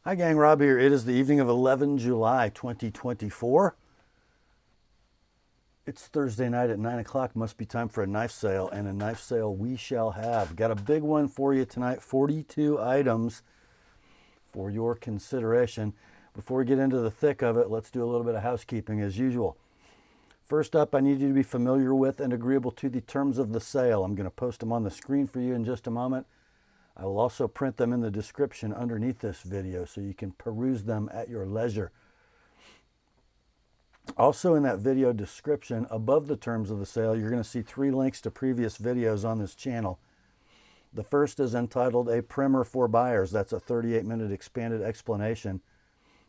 Hi gang, Rob here. It is the evening of 11 July 2024. It's Thursday night at 9 o'clock. Must be time for a knife sale, and a knife sale we shall have. Got a big one for you tonight, 42 items for your consideration. Before we get into the thick of it, let's do a little bit of housekeeping as usual. First up, I need you to be familiar with and agreeable to the terms of the sale. I'm going to post them on the screen for you in just a moment. I will also print them in the description underneath this video so you can peruse them at your leisure. Also in that video description, above the terms of the sale, you're going to see 3 links to previous videos on this channel. The first is entitled A Primer for Buyers. That's a 38-minute expanded explanation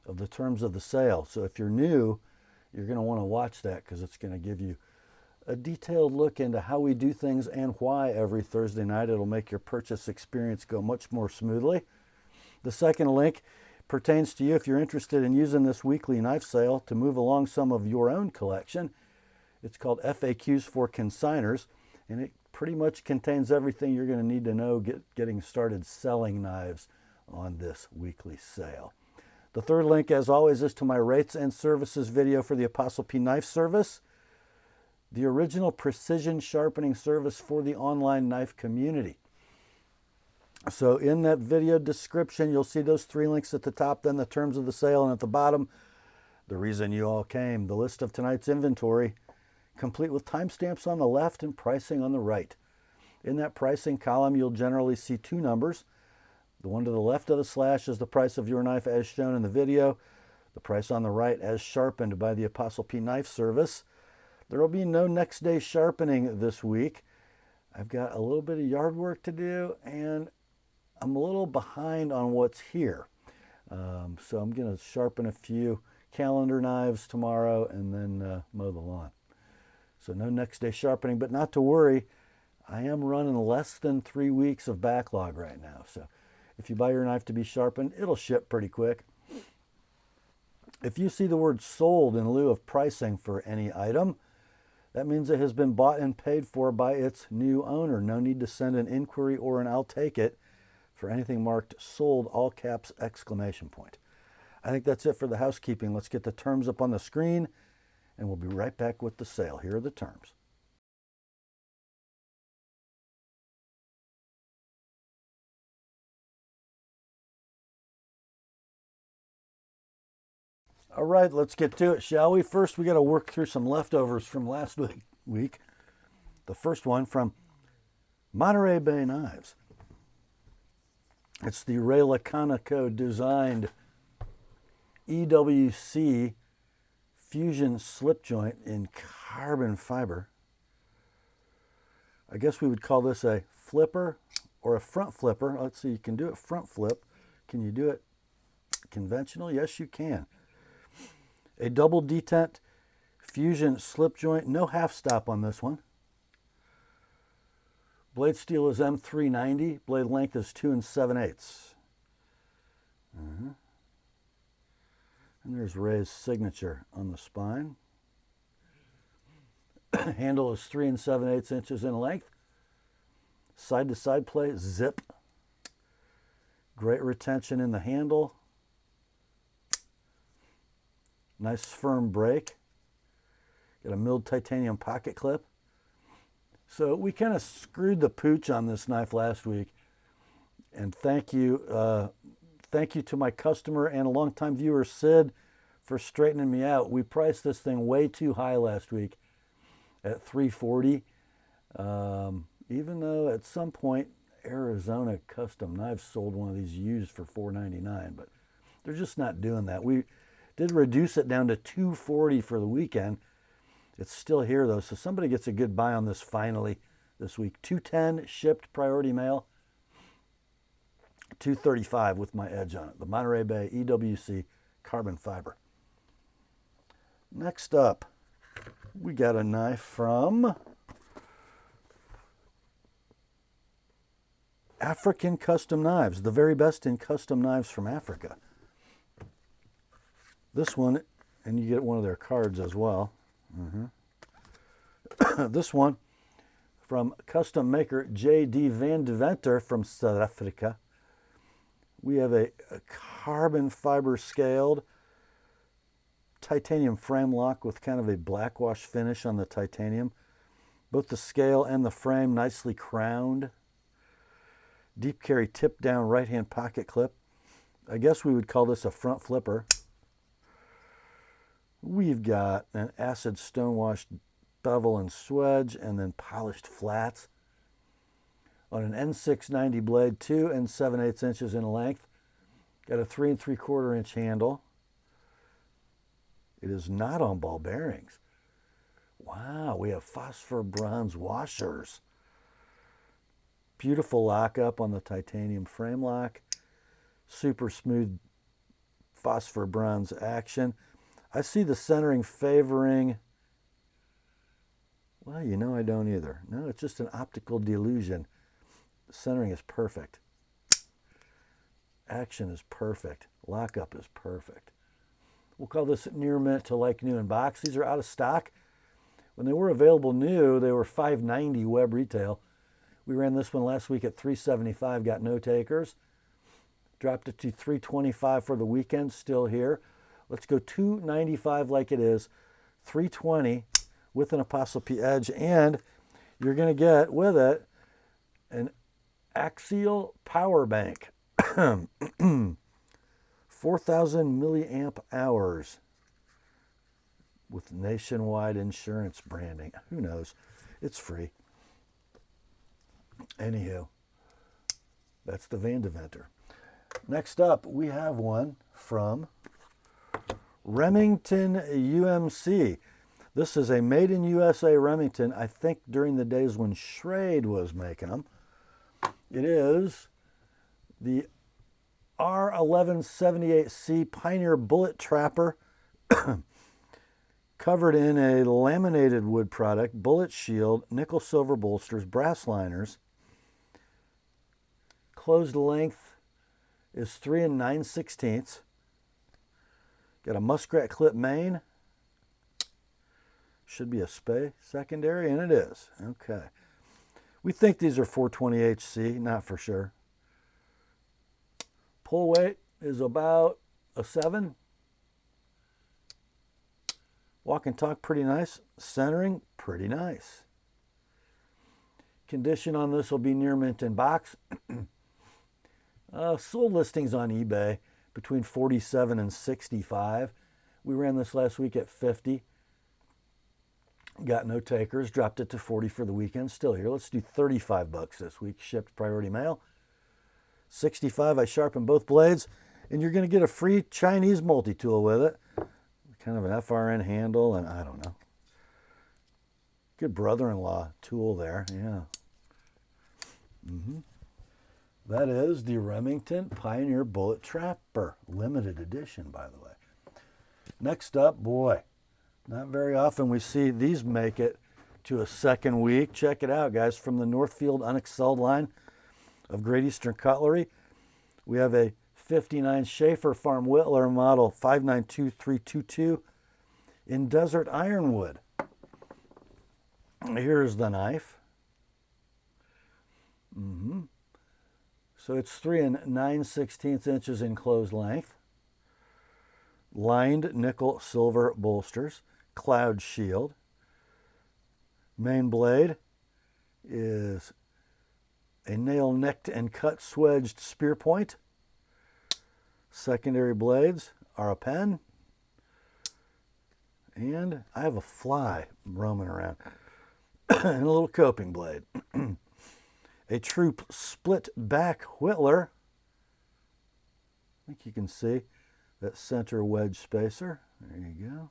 of the terms of the sale. So if you're new, you're going to want to watch that because it's going to give you a detailed look into how we do things and why every Thursday night. It'll make your purchase experience go much more smoothly. The second link pertains to you if you're interested in using this weekly knife sale to move along some of your own collection. It's called FAQs for Consignors, and it pretty much contains everything you're going to need to know getting started selling knives on this weekly sale. The third link, as always, is to my rates and services video for the TheApostleP Knife Service, the original precision sharpening service for the online knife community. So in that video description, you'll see those 3 links at the top, then the terms of the sale, and at the bottom, the reason you all came, the list of tonight's inventory, complete with timestamps on the left and pricing on the right. In that pricing column, you'll generally see 2 numbers. The one to the left of the slash is the price of your knife as shown in the video. The price on the right as sharpened by the TheApostleP Knife Service. There will be no next day sharpening this week. I've got a little bit of yard work to do, and I'm a little behind on what's here. So I'm going to sharpen a few calendar knives tomorrow and then mow the lawn. So no next day sharpening, but not to worry. I am running less than 3 weeks of backlog right now. So if you buy your knife to be sharpened, it'll ship pretty quick. If you see the word sold in lieu of pricing for any item, that means it has been bought and paid for by its new owner. No need to send an inquiry or an I'll take it for anything marked sold, all caps, exclamation point. I think that's it for the housekeeping. Let's get the terms up on the screen, and we'll be right back with the sale. Here are the terms. All right, let's get to it, shall we? First, we got to work through some leftovers from last week. The first one from Monterey Bay Knives. It's the Ray Laconico designed EWC fusion slip joint in carbon fiber. I guess we would call this a flipper or a front flipper. Let's see, you can do it front flip. Can you do it conventional? Yes, you can. A double detent fusion slip joint, no half stop on this one. Blade steel is M390. Blade length is 2 7/8. And there's Ray's signature on the spine. Handle is 3 7/8 inches in length. Side to side play, zip. Great retention in the handle. Nice firm brake. Got a milled titanium pocket clip. So we kind of screwed the pooch on this knife last week. And thank you to my customer and a longtime viewer, Sid, for straightening me out. We priced this thing way too high last week at $340. Even though at some point Arizona Custom Knives sold one of these used for $499, but they're just not doing that. We did reduce it down to $240 for the weekend. It's still here though, so somebody gets a good buy on this finally this week. $210 shipped priority mail. $235 with my edge on it. The Monterey Bay EWC carbon fiber. Next up, we got a knife from African Custom Knives, the very best in custom knives from Africa. This one, and you get one of their cards as well. This one from custom maker J.D. Van Deventer from South Africa. We have a carbon fiber scaled titanium frame lock with kind of a black wash finish on the titanium. Both the scale and the frame nicely crowned. Deep carry tip down right hand pocket clip. I guess we would call this a front flipper. We've got an acid stonewashed bevel and swedge, and then polished flats on an N690 blade, 2 7/8 inches in length. Got a 3 3/4 inch handle. It is not on ball bearings. Wow, we have phosphor bronze washers. Beautiful lockup on the titanium frame lock. Super smooth phosphor bronze action. I see the centering favoring, well, you know I don't either. No, it's just an optical delusion. The centering is perfect. Action is perfect. Lockup is perfect. We'll call this near mint to like new in box. These are out of stock. When they were available new, they were $5.90 web retail. We ran this one last week at $3.75, got no takers. Dropped it to $3.25 for the weekend, still here. Let's go $2.95 like it is, $3.20 with an ApostleP edge, and you're going to get with it an axial power bank. 4,000 milliamp hours with nationwide insurance branding. Who knows? It's free. Anywho, that's the Deventer. Next up, we have one from Remington UMC. This is a made in USA Remington, I think during the days when Schrade was making them. It is the R1178C Pioneer Bullet Trapper, covered in a laminated wood product, bullet shield, nickel silver bolsters, brass liners. Closed length is 3 9/16. Got a muskrat clip main. Should be a Spey secondary, and it is. Okay. We think these are 420 HC, not for sure. Pull weight is about a 7. Walk and talk, pretty nice. Centering, pretty nice. Condition on this will be near mint in box. Sold listings on eBay between 47 and 65. We ran this last week at 50. Got no takers. Dropped it to 40 for the weekend. Still here. Let's do $35 this week. Shipped priority mail. 65. I sharpened both blades, and you're going to get a free Chinese multi-tool with it. Kind of an FRN handle, and I don't know. Good brother-in-law tool there. Yeah. That is the Remington Pioneer Bullet Trapper. Limited edition, by the way. Next up, boy, not very often we see these make it to a second week. Check it out, guys. From the Northfield Unexcelled line of Great Eastern Cutlery, we have a 59 Shaffer Farm Whittler model 592322 in Desert Ironwood. Here's the knife. So it's 3 9/16 inches in closed length. Lined nickel silver bolsters. Cloud shield. Main blade is a nail necked and cut swedged spear point. Secondary blades are a pen. And I have a fly roaming around. And a little coping blade. A true split back Whittler. I think you can see that center wedge spacer. There you go.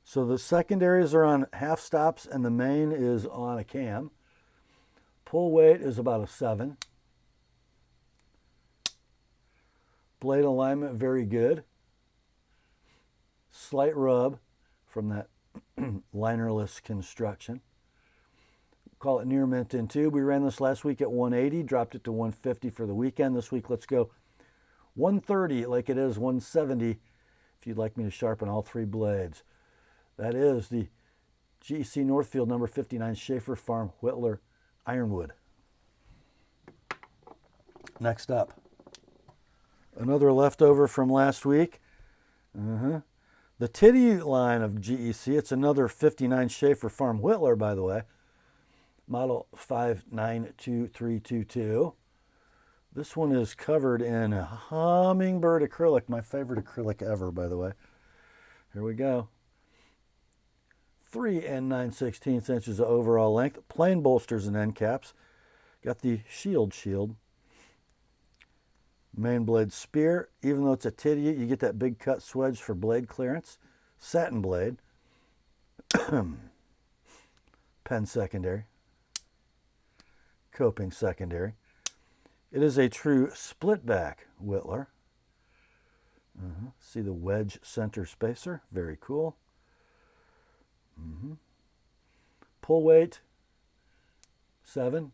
So the secondaries are on half stops and the main is on a cam. Pull weight is about a 7. Blade alignment, very good. Slight rub from that linerless construction. Call it near mint in tube. We ran this last week at 180, dropped it to 150 for the weekend. This week, let's go 130 like it is 170 if you'd like me to sharpen all 3 blades. That is the GEC Northfield number 59 Shaffer Farm Whittler Ironwood. Next up, another leftover from last week. The Tidioute line of GEC. It's another 59 Shaffer Farm Whittler, by the way. Model 592322. This one is covered in Hummingbird acrylic, my favorite acrylic ever, by the way. Here we go. 3 9/16 inches of overall length. Plain bolsters and end caps. Got the shield. Main blade spear. Even though it's a Tidioute, you get that big cut swedge for blade clearance. Satin blade. Pen secondary. Coping secondary. It is a true split back Whittler. See the wedge center spacer. Very cool. Pull weight 7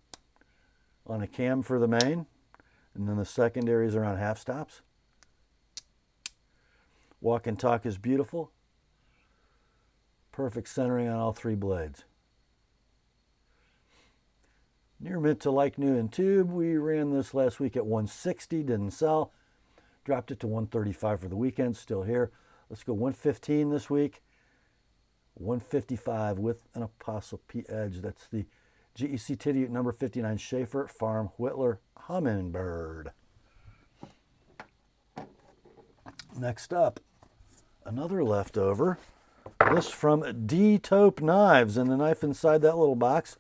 on a cam for the main, and then the secondaries are on half stops. Walk and talk is beautiful. Perfect centering on all 3 blades. Near mint to like new in tube. We ran this last week at 160, didn't sell. Dropped it to 135 for the weekend, still here. Let's go 115 this week. 155 with an ApostleP edge. That's the GEC Tidioute number 59 Shaffer Farm Whittler Hummingbird. Next up, another leftover. This from Tope Knives, and the knife inside that little box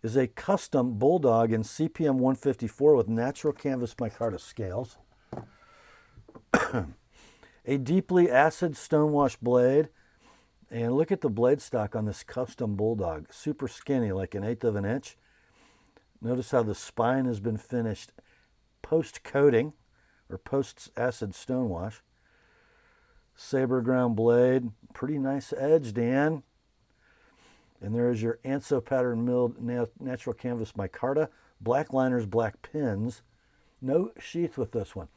is a custom Bulldog in CPM 154 with natural canvas micarta scales. A deeply acid stonewash blade. And look at the blade stock on this custom Bulldog. Super skinny, like 1/8 of an inch. Notice how the spine has been finished post-coating or post-acid stonewash. Saber ground blade. Pretty nice edge, Dan. And there's your Anso pattern milled natural canvas micarta. Black liners, black pins. No sheath with this one.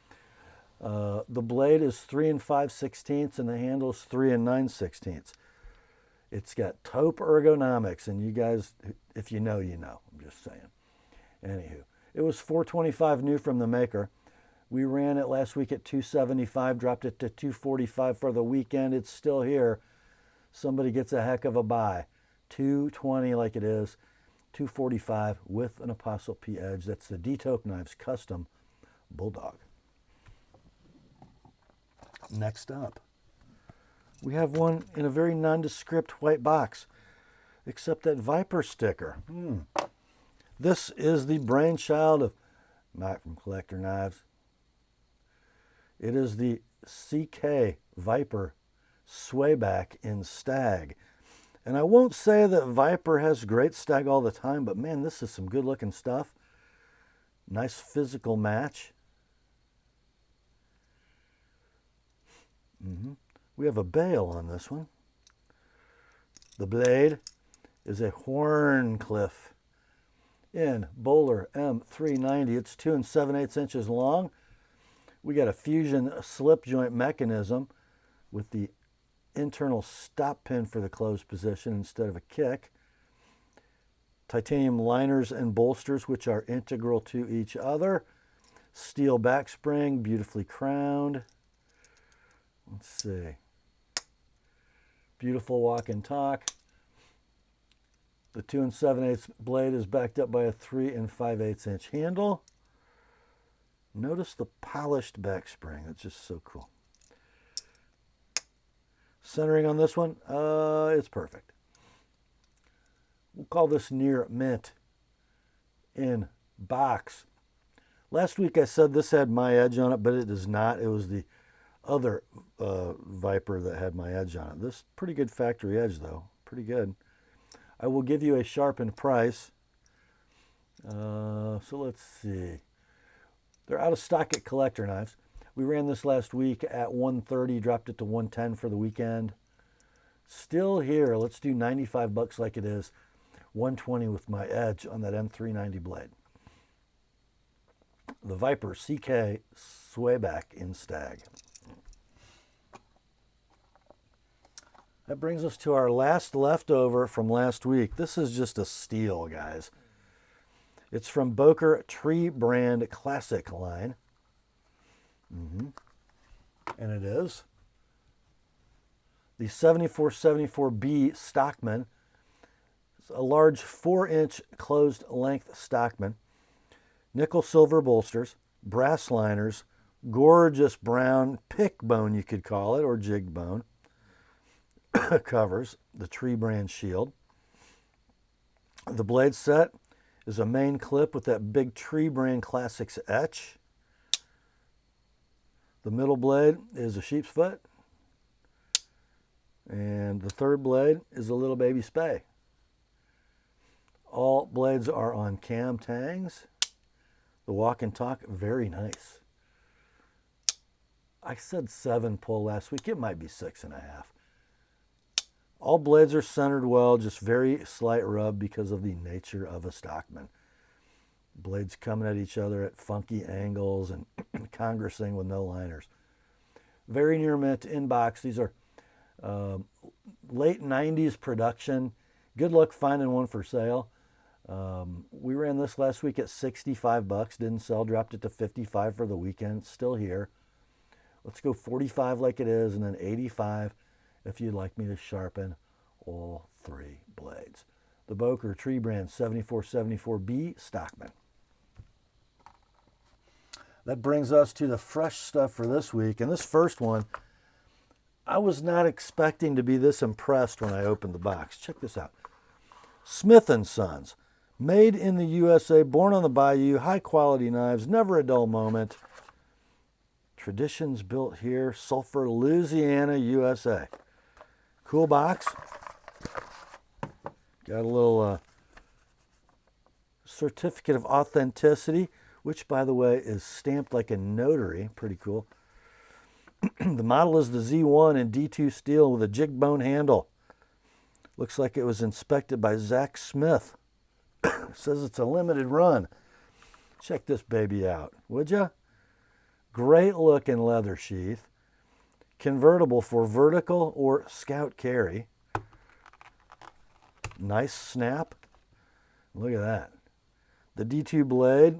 The blade is 3 5/16 and the handle is 3 9/16. It's got Tope ergonomics, and you guys, if you know, you know. I'm just saying. Anywho, it was $425 new from the maker. We ran it last week at $275, dropped it to $245 for the weekend. It's still here. Somebody gets a heck of a buy. $220 like it is, $245 with an ApostleP edge. That's the Tope Knives custom Bulldog. Next up, we have one in a very nondescript white box, except that Viper sticker. This is the brainchild of Matt from Collector Knives. It is the CK Viper Swayback in Stag. And I won't say that Viper has great Stag all the time, but man, this is some good looking stuff. Nice physical match. We have a bail on this one. The blade is a Horncliffe in Bowler M390. It's 2 7/8 inches long. We got a fusion slip joint mechanism with the internal stop pin for the closed position instead of a kick. Titanium liners and bolsters, which are integral to each other. Steel back spring, beautifully crowned. Let's see. Beautiful walk and talk. The 2 7/8 blade is backed up by a 3 5/8 inch handle. Notice the polished back spring. It's just so cool. Centering on this one, it's perfect. We'll call this near mint in box. Last week I said this had my edge on it, but it does not. It was the other Viper that had my edge on it. This pretty good factory edge though, pretty good. I will give you a sharpened price. So let's see. They're out of stock at Collector Knives. We ran this last week at $130, dropped it to $110 for the weekend. Still here. Let's do $95 like it is. $120 with my edge on that M390 blade. The Viper CK Swayback in Stag. That brings us to our last leftover from last week. This is just a steal, guys. It's from Boker Tree Brand Classic line. And it is the 7474B Stockman. It's a large 4-inch closed length Stockman. Nickel silver bolsters, brass liners, gorgeous brown pick bone, you could call it, or jig bone. Covers the Tree Brand shield. The blade set is a main clip with that big Tree Brand Classics etch. The middle blade is a sheep's foot. And the third blade is a little baby spay. All blades are on cam tangs. The walk and talk, very nice. I said 7 pull last week. It might be 6.5. All blades are centered well, just very slight rub because of the nature of a Stockman. Blades coming at each other at funky angles and congressing with no liners. Very near mint in box. These are late 90s production. Good luck finding one for sale. We ran this last week at $65. Didn't sell. Dropped it to $55 for the weekend. Still here. Let's go $45 like it is, and then $85 if you'd like me to sharpen all 3 blades. The Boker Tree Brand 7474B Stockman. That brings us to the fresh stuff for this week. And this first one, I was not expecting to be this impressed when I opened the box. Check this out. Smith & Sons. Made in the USA, born on the bayou, high quality knives, never a dull moment. Traditions built here, Sulphur, Louisiana, USA. Cool box. Got a little certificate of authenticity, which, by the way, is stamped like a notary. Pretty cool. The model is the Z1 in D2 steel with a jig bone handle. Looks like it was inspected by Zach Smith. Says it's a limited run. Check this baby out, would ya? Great looking leather sheath. Convertible for vertical or scout carry. Nice snap. Look at that. The D2 blade.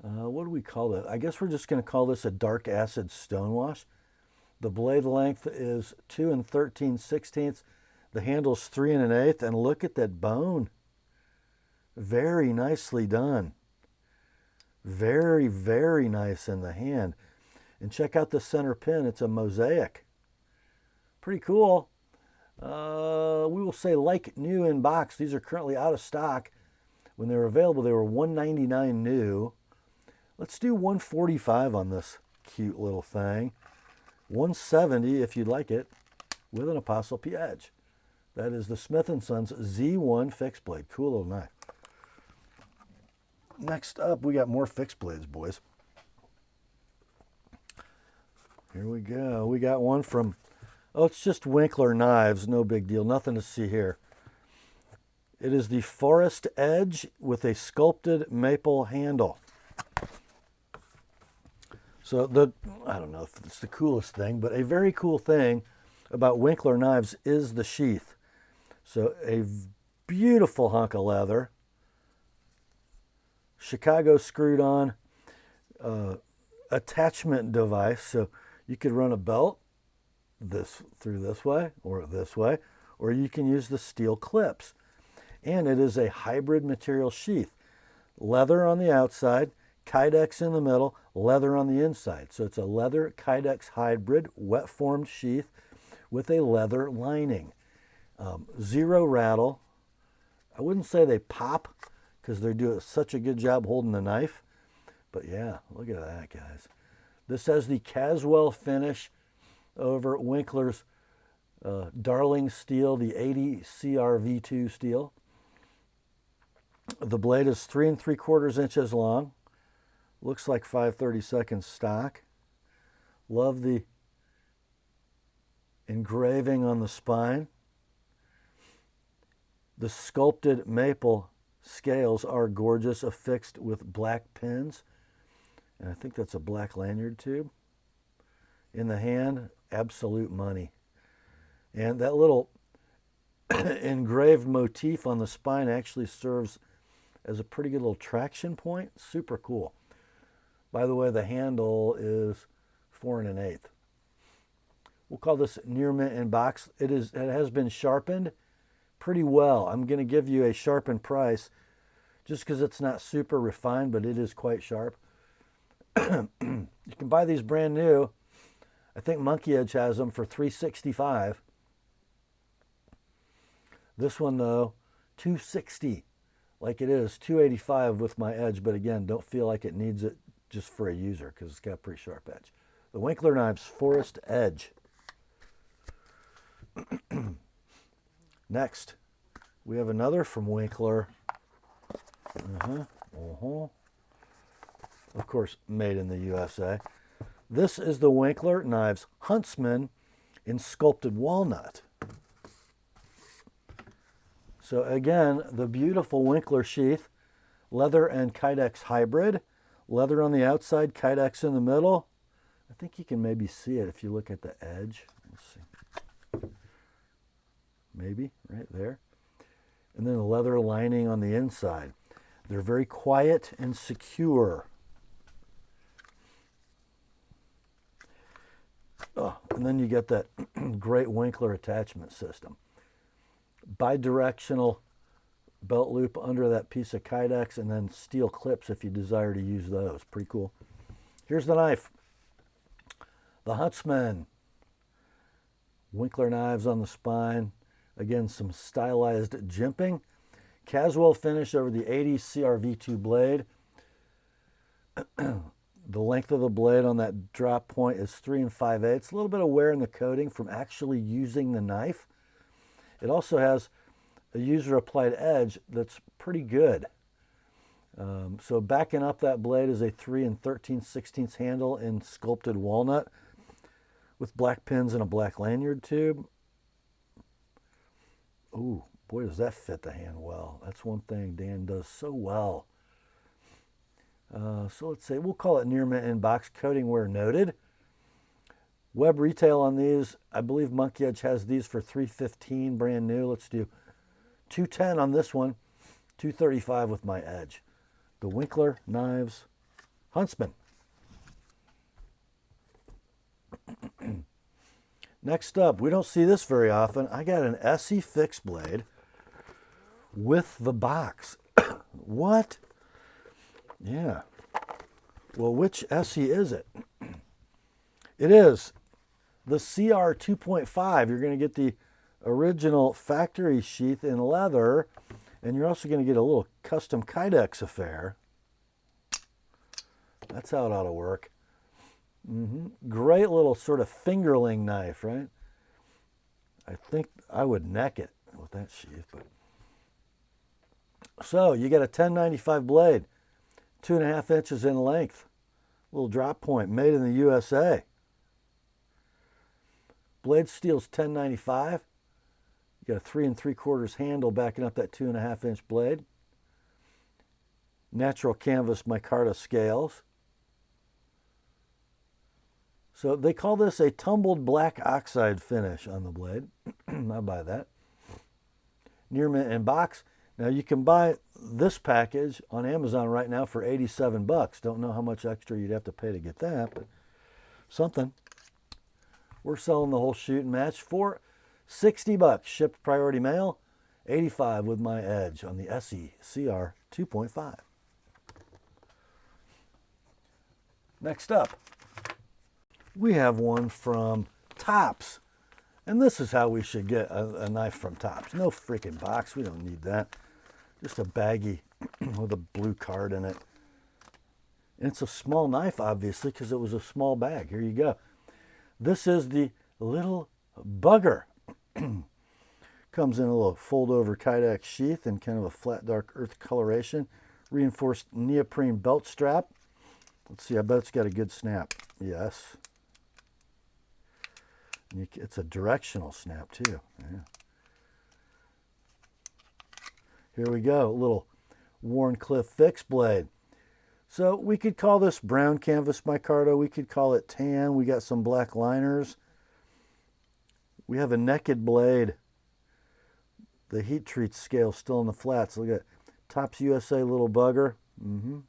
What do we call that? I guess we're just going to call this a dark acid stonewash. The blade length is 2 13/16. The handle's 3 1/8. And look at that bone. Very nicely done. Very, very nice in the hand. And check out the center pin. It's a mosaic. Pretty cool. We will say like new in box. These are currently out of stock. When they were available, they were $199 new. Let's do $145 on this cute little thing. $170 if you'd like it, with an ApostleP edge. That is the Smith & Sons Z1 fixed blade. Cool little knife. Next up, we got more fixed blades, boys. Here we go. We got one from, it's just Winkler knives. No big deal. Nothing to see here. It is the Forest Edge with a sculpted maple handle. So I don't know if it's the coolest thing, but a very cool thing about Winkler knives is the sheath. So a beautiful hunk of leather. Chicago screwed on attachment device. So you could run a belt through this way, or you can use the steel clips. And it is a hybrid material sheath. Leather on the outside, Kydex in the middle, leather on the inside. So it's a leather Kydex hybrid wet formed sheath with a leather lining. Zero rattle. I wouldn't say they pop because they do such a good job holding the knife. But yeah, look at that, guys. This has the Caswell finish over Winkler's Darling steel, the 80 CRV2 steel. The blade is 3 3/4 inches long. Looks like 5/32 stock. Love the engraving on the spine. The sculpted maple scales are gorgeous, affixed with black pins. And I think that's a black lanyard tube. In the hand, absolute money. And that little engraved motif on the spine actually serves as a pretty good little traction point. Super cool. By the way, the handle is 4 1/8. We'll call this near mint in box. It has been sharpened pretty well. I'm going to give you a sharpened price just because it's not super refined, but it is quite sharp. You can buy these brand new. I think Monkey Edge has them for $365. This one though, $260. Like it is $285 with my edge, but again, don't feel like it needs it just for a user because it's got a pretty sharp edge. The Winkler knives Forest Edge. Next, we have another from Winkler. Of course, made in the USA. This is the Winkler knives Huntsman in sculpted walnut. So again, the beautiful Winkler sheath, leather and Kydex hybrid. Leather on the outside, Kydex in the middle. I think you can maybe see it if you look at the edge. Let's see. Maybe right there. And then a leather lining on the inside. They're very quiet and secure. Oh, and then you get that great Winkler attachment system. Bidirectional belt loop under that piece of Kydex, and then steel clips if you desire to use those. Pretty cool. Here's the knife. The Huntsman. Winkler knives on the spine. Again, some stylized jimping. Caswell finish over the 80 CRV2 blade. The length of the blade on that drop point is 3 5/8. A little bit of wear in the coating from actually using the knife. It also has a user-applied edge that's pretty good. So backing up that blade is a 3 13/16 handle in sculpted walnut with black pins and a black lanyard tube. Ooh, boy, does that fit the hand well. That's one thing Dan does so well. So let's say we'll call it near mint in box, coating where noted. Web retail on these, I believe Monkey Edge has these for $315 brand new. Let's do $210 on this one, $235 with my edge. The Winkler knives Huntsman. Next up, we don't see this very often. I got an ESEE fixed blade with the box. What? Yeah. Well, which ESEE is it? It is the CR 2.5. You're going to get the original factory sheath in leather, and you're also going to get a little custom Kydex affair. That's how it ought to work. Great little sort of fingerling knife, right? I think I would neck it with that sheath. But so you get a 1095 blade, 2.5 inches in length, little drop point, made in the USA. Blade steel's 1095. You got a 3 3/4 handle backing up that 2.5 inch blade. Natural canvas micarta scales. So they call this a tumbled black oxide finish on the blade. I'll buy that. Near mint in box. Now you can buy this package on Amazon right now for $87. Don't know how much extra you'd have to pay to get that, but something. We're selling the whole shoot and match for $60. Shipped priority mail. $85 with my edge on the ESEE CR 2.5. Next up, we have one from Tops. And this is how we should get a knife from Tops. No freaking box. We don't need that. Just a baggie with a blue card in it. And it's a small knife, obviously, because it was a small bag. Here you go. This is the little bugger. Comes in a little fold-over Kydex sheath and kind of a flat dark earth coloration. Reinforced neoprene belt strap. Let's see, I bet it's got a good snap. Yes. It's a directional snap too. Yeah. Here we go, a little Warncliffe fixed blade. So we could call this brown canvas micarta. We could call it tan. We got some black liners. We have a naked blade. The heat treat scale still in the flats. Look at Tops USA little bugger. Kind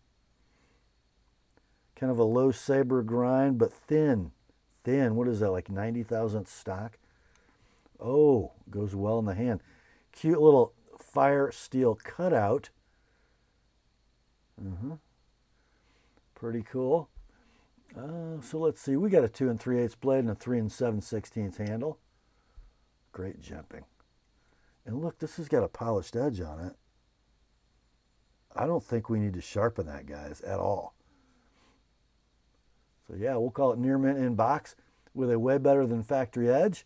of a low saber grind, but thin. Thin. What is that, like 90 thousandths stock? Oh, goes well in the hand. Cute little fire steel cutout. Pretty cool. So let's see. We got a 2 3/8 blade and a 3 7/16 handle. Great jimping. And look, this has got a polished edge on it. I don't think we need to sharpen that, guys, at all. So yeah, we'll call it near mint in box with a way better than factory edge.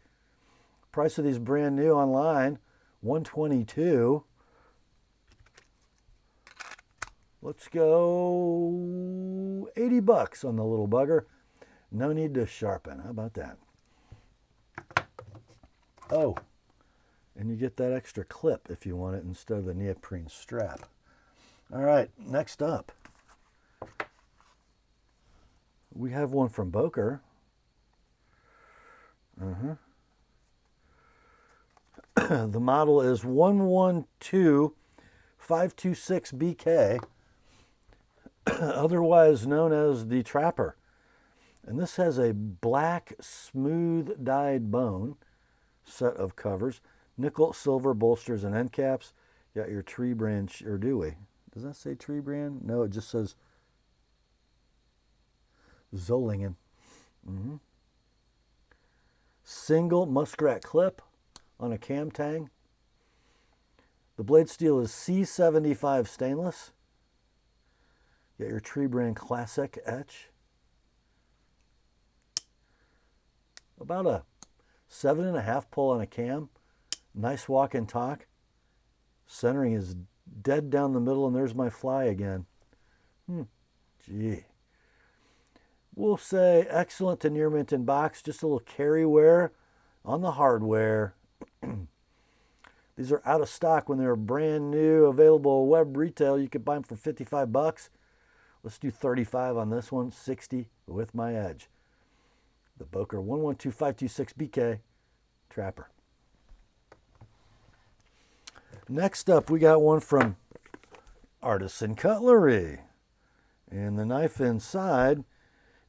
Price of these brand new online, $122. Let's go $80 on the little bugger. No need to sharpen. How about that? Oh, and you get that extra clip if you want it instead of the neoprene strap. All right, next up, we have one from Boker. The model is 112526BK, otherwise known as the Trapper. And this has a black, smooth dyed bone set of covers, nickel, silver bolsters and end caps. Got your tree branch, or do we? Does that say tree brand? No, it just says Zollingen. Single muskrat clip on a cam tang. The blade steel is C75 stainless. Got your tree brand classic etch. About a 7.5 pull on a cam. Nice walk and talk. Centering is dead down the middle, and there's my fly again. Gee. We'll say excellent to near mint in box. Just a little carry wear on the hardware. These are out of stock when they were brand new, available web retail. You could buy them for $55. Let's do 35 on this one, 60 with my edge. The Boker 112526BK Trapper. Next up, we got one from Artisan Cutlery. And the knife inside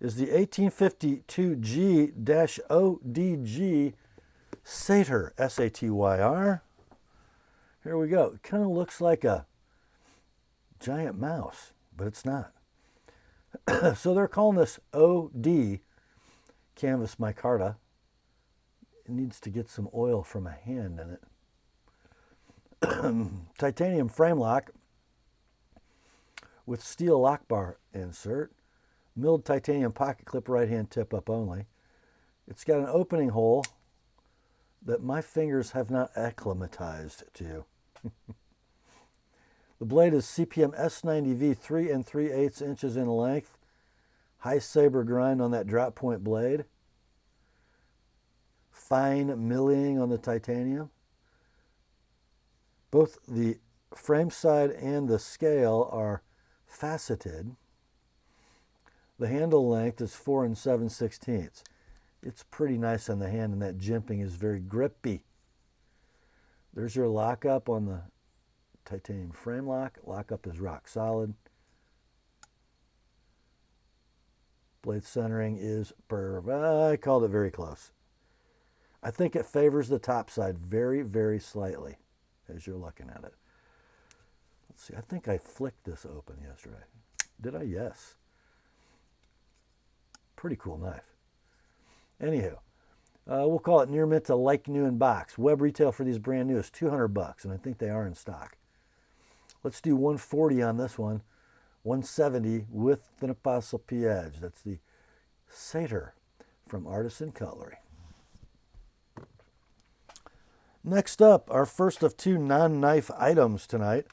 is the 1852G-ODG Satyr, S-A-T-Y-R. Here we go. It kind of looks like a giant mouse, but it's not. So they're calling this OD canvas micarta. It needs to get some oil from a hand in it. Titanium frame lock with steel lock bar insert. Milled titanium pocket clip, right hand tip up only. It's got an opening hole that my fingers have not acclimatized to. The blade is CPM S90V 3 3/8 inches in length. High saber grind on that drop point blade. Fine milling on the titanium. Both the frame side and the scale are faceted. The handle length is 4 7/16. It's pretty nice on the hand, and that jimping is very grippy. There's your lockup on the titanium frame lock. Lockup is rock solid. Blade centering is I called it very close. I think it favors the top side very, very slightly as you're looking at it. Let's see, I think I flicked this open yesterday. Did I? Yes. Pretty cool knife. Anywho, we'll call it near mint to like new in box. Web retail for these brand new is $200, and I think they are in stock. Let's do 140 on this one, 170 with an TheApostleP edge. That's the Satyr from Artisan Cutlery. Next up, our first of two non-knife items tonight.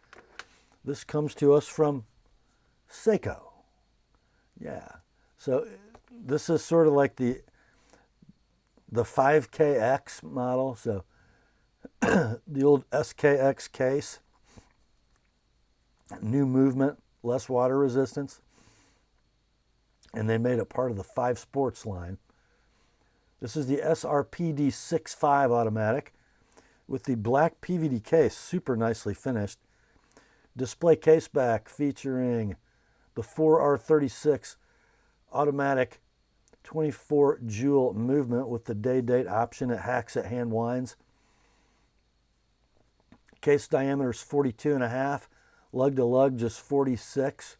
This comes to us from Seiko. Yeah, so this is sort of like the 5KX model, so the old SKX case. New movement, less water resistance, and they made it part of the 5 Sports line. This is the SRPD 6.5 automatic with the black PVD case, super nicely finished. Display case back featuring the 4R36 automatic 24 jewel movement with the day-date option. It hacks at hand winds. Case diameter is 42.5, lug to lug just 46,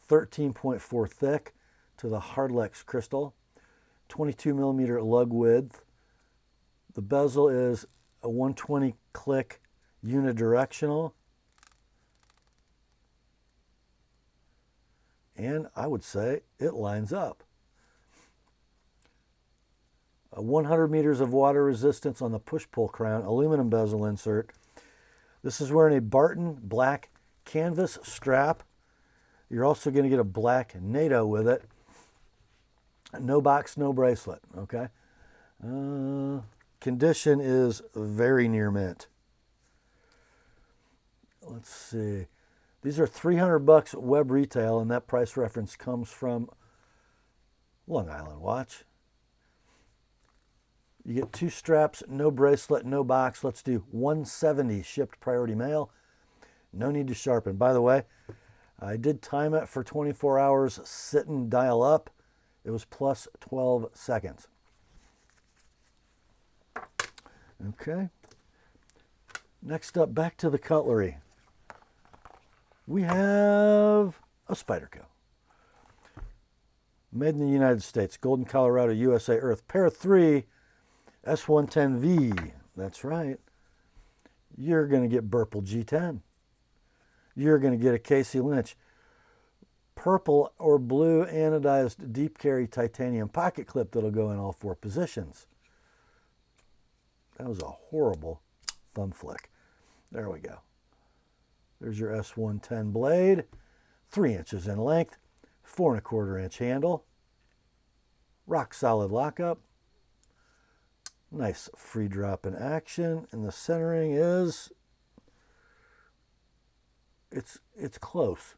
13.4 thick to the Hardlex crystal, 22 millimeter lug width. The bezel is a 120 click unidirectional. And I would say it lines up. 100 meters of water resistance on the push-pull crown, aluminum bezel insert. This is wearing a Barton black canvas strap. You're also going to get a black NATO with it. No box, no bracelet, okay? Condition is very near mint. Let's see. These are $300 web retail, and that price reference comes from Long Island Watch. You get 2 straps, no bracelet, no box. Let's do $170 shipped priority mail. No need to sharpen. By the way, I did time it for 24 hours, sit and dial up. It was plus 12 seconds. Okay. Next up, back to the cutlery. We have a Spyderco. Made in the United States, Golden, Colorado, USA, Earth. Pair of 3 S110V. That's right. You're going to get Burple G10. You're going to get a Casey Lynch purple or blue anodized deep carry titanium pocket clip that'll go in all 4 positions. That was a horrible thumb flick. There we go. There's your S110 blade, 3 inches in length, 4 1/4 inch handle, rock solid lockup, nice free drop in action, and the centering is, it's close,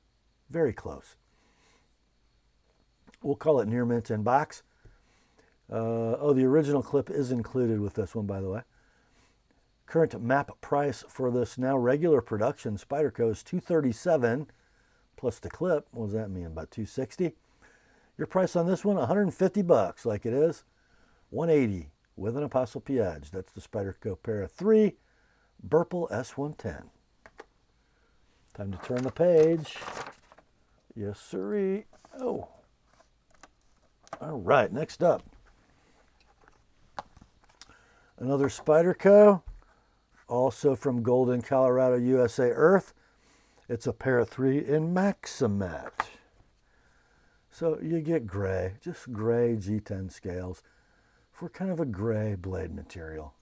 very close. We'll call it near mint in box. The original clip is included with this one, by the way. Current map price for this now regular production Spyderco is $237 plus the clip. What does that mean? About $260. Your price on this one, $150 like it is. $180 with an ApostleP edge. That's the Spyderco pair of 3 Burple S110. Time to turn the page. Yes, sirree. Oh. All right, next up. Another Spyderco, also from Golden, Colorado, USA, Earth. It's a pair of 3 in Maximat. So you get gray, just gray G10 scales for kind of a gray blade material.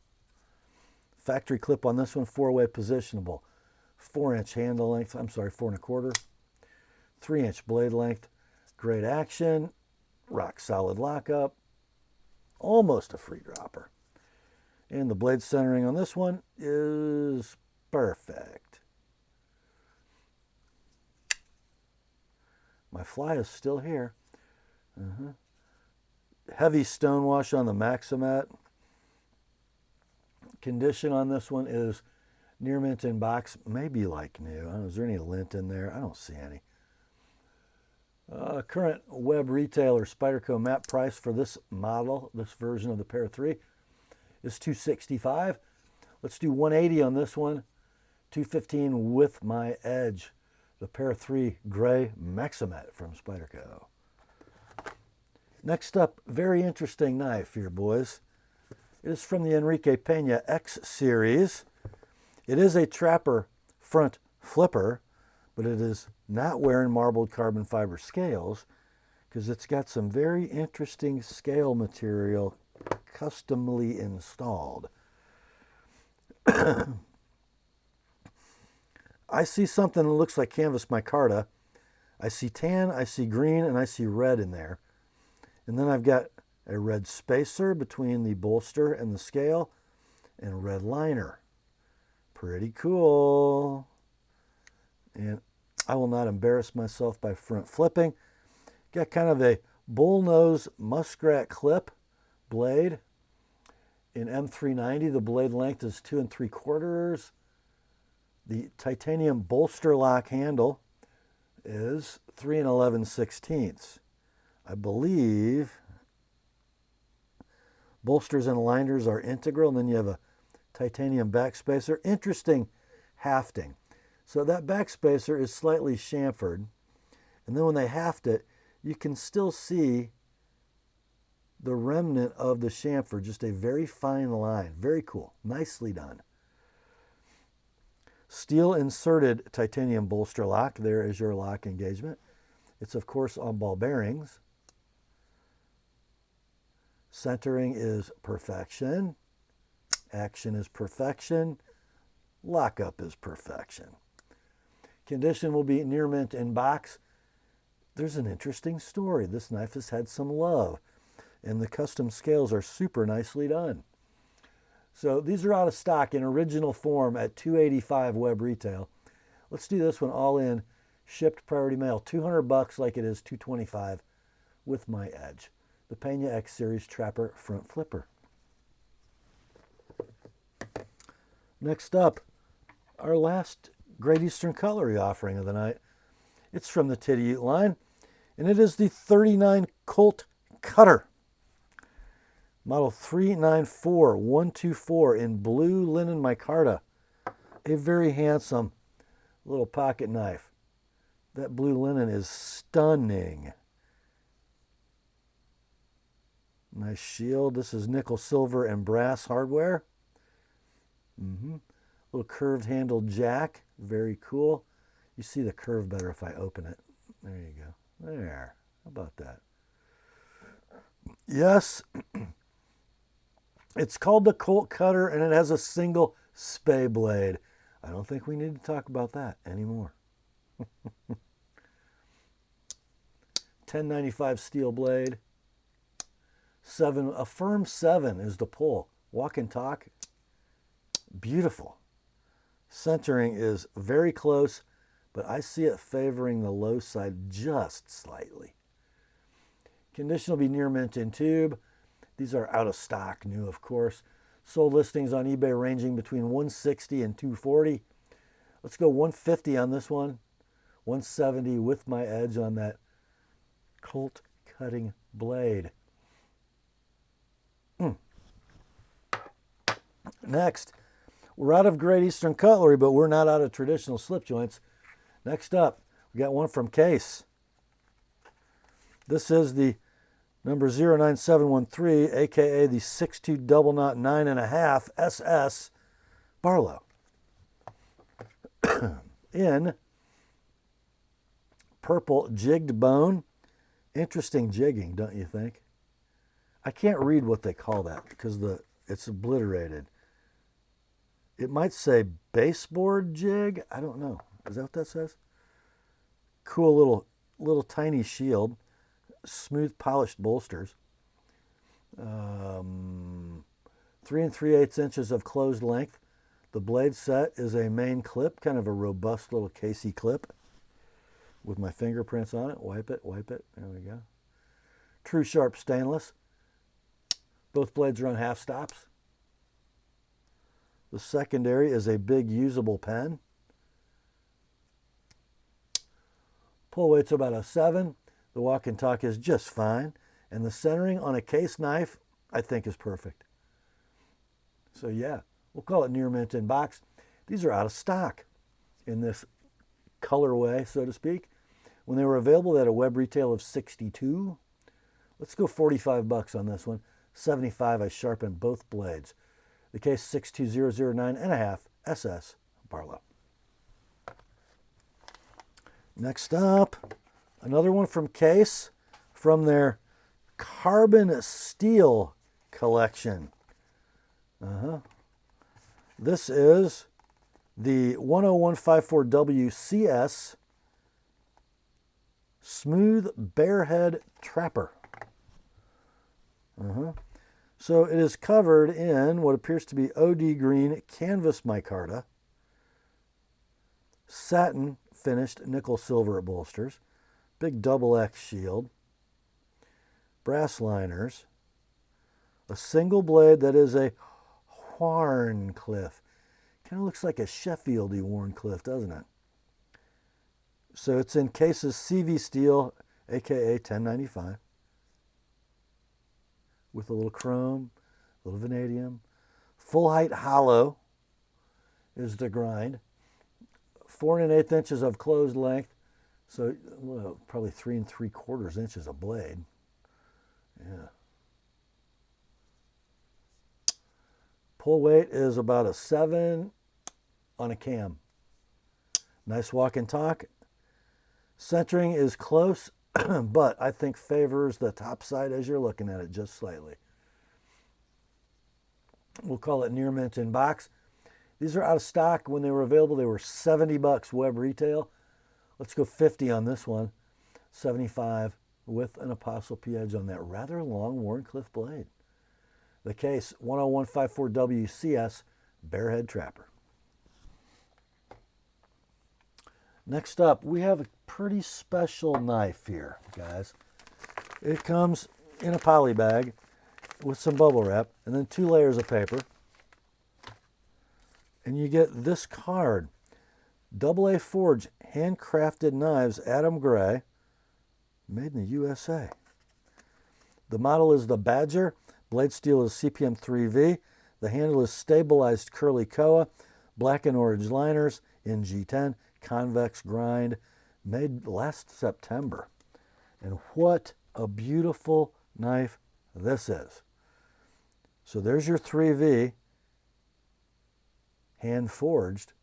Factory clip on this one, 4-way positionable. 4-inch handle length, 4 1/4. 3-inch blade length, great action, rock solid lockup, almost a free dropper. And the blade centering on this one is perfect. My fly is still here. Heavy stonewash on the Maximat. Condition on this one is near mint in box, maybe like new. I don't know, is there any lint in there? I don't see any. Current web retailer Spyderco map price for this model, this version of the pair of 3, is $265. Let's do $180 on this one. $215 with my edge. The pair of 3 gray Maximat from Spyderco. Next up, very interesting knife here, boys. It is from the Enrique Pena X series. It is a trapper front flipper, but it is not wearing marbled carbon fiber scales because it's got some very interesting scale material customly installed. I see something that looks like canvas micarta. I see tan, I see green, and I see red in there. And then I've got a red spacer between the bolster and the scale and a red liner. Pretty cool. And I will not embarrass myself by front flipping. Got kind of a bullnose muskrat clip blade. In M390, the blade length is 2 3/4. The titanium bolster lock handle is 3 11/16. I believe bolsters and liners are integral, and then you have a titanium backspacer. Interesting hafting. So that backspacer is slightly chamfered, and then when they haft it, you can still see the remnant of the chamfer, just a very fine line. Very cool. Nicely done. Steel inserted titanium bolster lock. There is your lock engagement. It's, of course, on ball bearings. Centering is perfection. Action is perfection. Lockup is perfection. Condition will be near mint in box. There's an interesting story. This knife has had some love, and the custom scales are super nicely done. So these are out of stock in original form at $285 web retail. Let's do this one all in, shipped priority mail, $200 like it is $225 with my edge. The Pena X Series Trapper Front Flipper. Next up, our last Great Eastern Cutlery offering of the night. It's from the Tidioute line, and it is the 39 Colt Cutter. Model 394124 in blue linen micarta. A very handsome little pocket knife. That blue linen is stunning. Nice shield. This is nickel, silver, and brass hardware. Little curved handled jack. Very cool. You see the curve better if I open it. There you go. There. How about that? Yes. It's called the Colt Cutter, and it has a single spay blade. I don't think we need to talk about that anymore. 1095 steel blade. A firm 7 is the pull. Walk and talk. Beautiful. Centering is very close, but I see it favoring the low side just slightly. Condition will be near mint in tube. These are out of stock, new of course. Sold listings on eBay ranging between $160 and $240. Let's go $150 on this one. $170 with my edge on that Colt cutting blade. Next, we're out of Great Eastern Cutlery, but we're not out of traditional slip joints. Next up, we got one from Case. This is the number 09713, aka the 62 double knot 9.5 SS Barlow. In purple jigged bone. Interesting jigging, don't you think? I can't read what they call that because it's obliterated. It might say baseboard jig. I don't know. Is that what that says? Cool little tiny shield. Smooth polished bolsters. 3 3/8 inches of closed length. The blade set is a main clip, kind of a robust little Casey clip with my fingerprints on it. Wipe it, wipe it. There we go. True sharp stainless. Both blades are on half stops. The secondary is a big usable pen. Pull weight's about a 7. The walk and talk is just fine. And the centering on a Case knife, I think, is perfect. So yeah, we'll call it near mint in box. These are out of stock in this colorway, so to speak. When they were available, they had a web retail of $62. Let's go $45 on this one. $75, I sharpened both blades. The Case 62009.5 SS Barlow. Next up, another one from Case from their carbon steel collection. This is the 10154W CS Smooth Bearhead Trapper. So it is covered in what appears to be OD green canvas micarta, satin finished nickel silver bolsters, big double X shield, brass liners, A single blade that is a Wharncliffe. Kind of looks like a Sheffieldy Wharncliffe, doesn't it? So it's in cases CV steel, aka 1095, with a little chrome, a little vanadium. Full height hollow is the grind. 4 1/8 inches of closed length, so well, probably 3 3/4 inches of blade. Yeah. Pull weight is about a 7 on a cam. Nice walk and talk. Centering is close, but I think favors the top side as you're looking at it just slightly. We'll call it near mint in box. These are out of stock. When they were available, they were $70 web retail. Let's go 50 on this one. 75 with an ApostleP edge on that rather long Wharncliffe blade. The case, 10154 WCS, Bearhead Trapper. Next up, we have a pretty special knife here, guys. It comes in a poly bag with some bubble wrap and then 2 layers of paper. And you get this card. AA Forge, handcrafted knives, Adam Gray, made in the USA. The model is the Badger. Blade steel is CPM 3V. The handle is stabilized curly koa. Black and orange liners in G10. Convex grind. Made last September. And what a beautiful knife this is. So there's your 3V. Hand forged.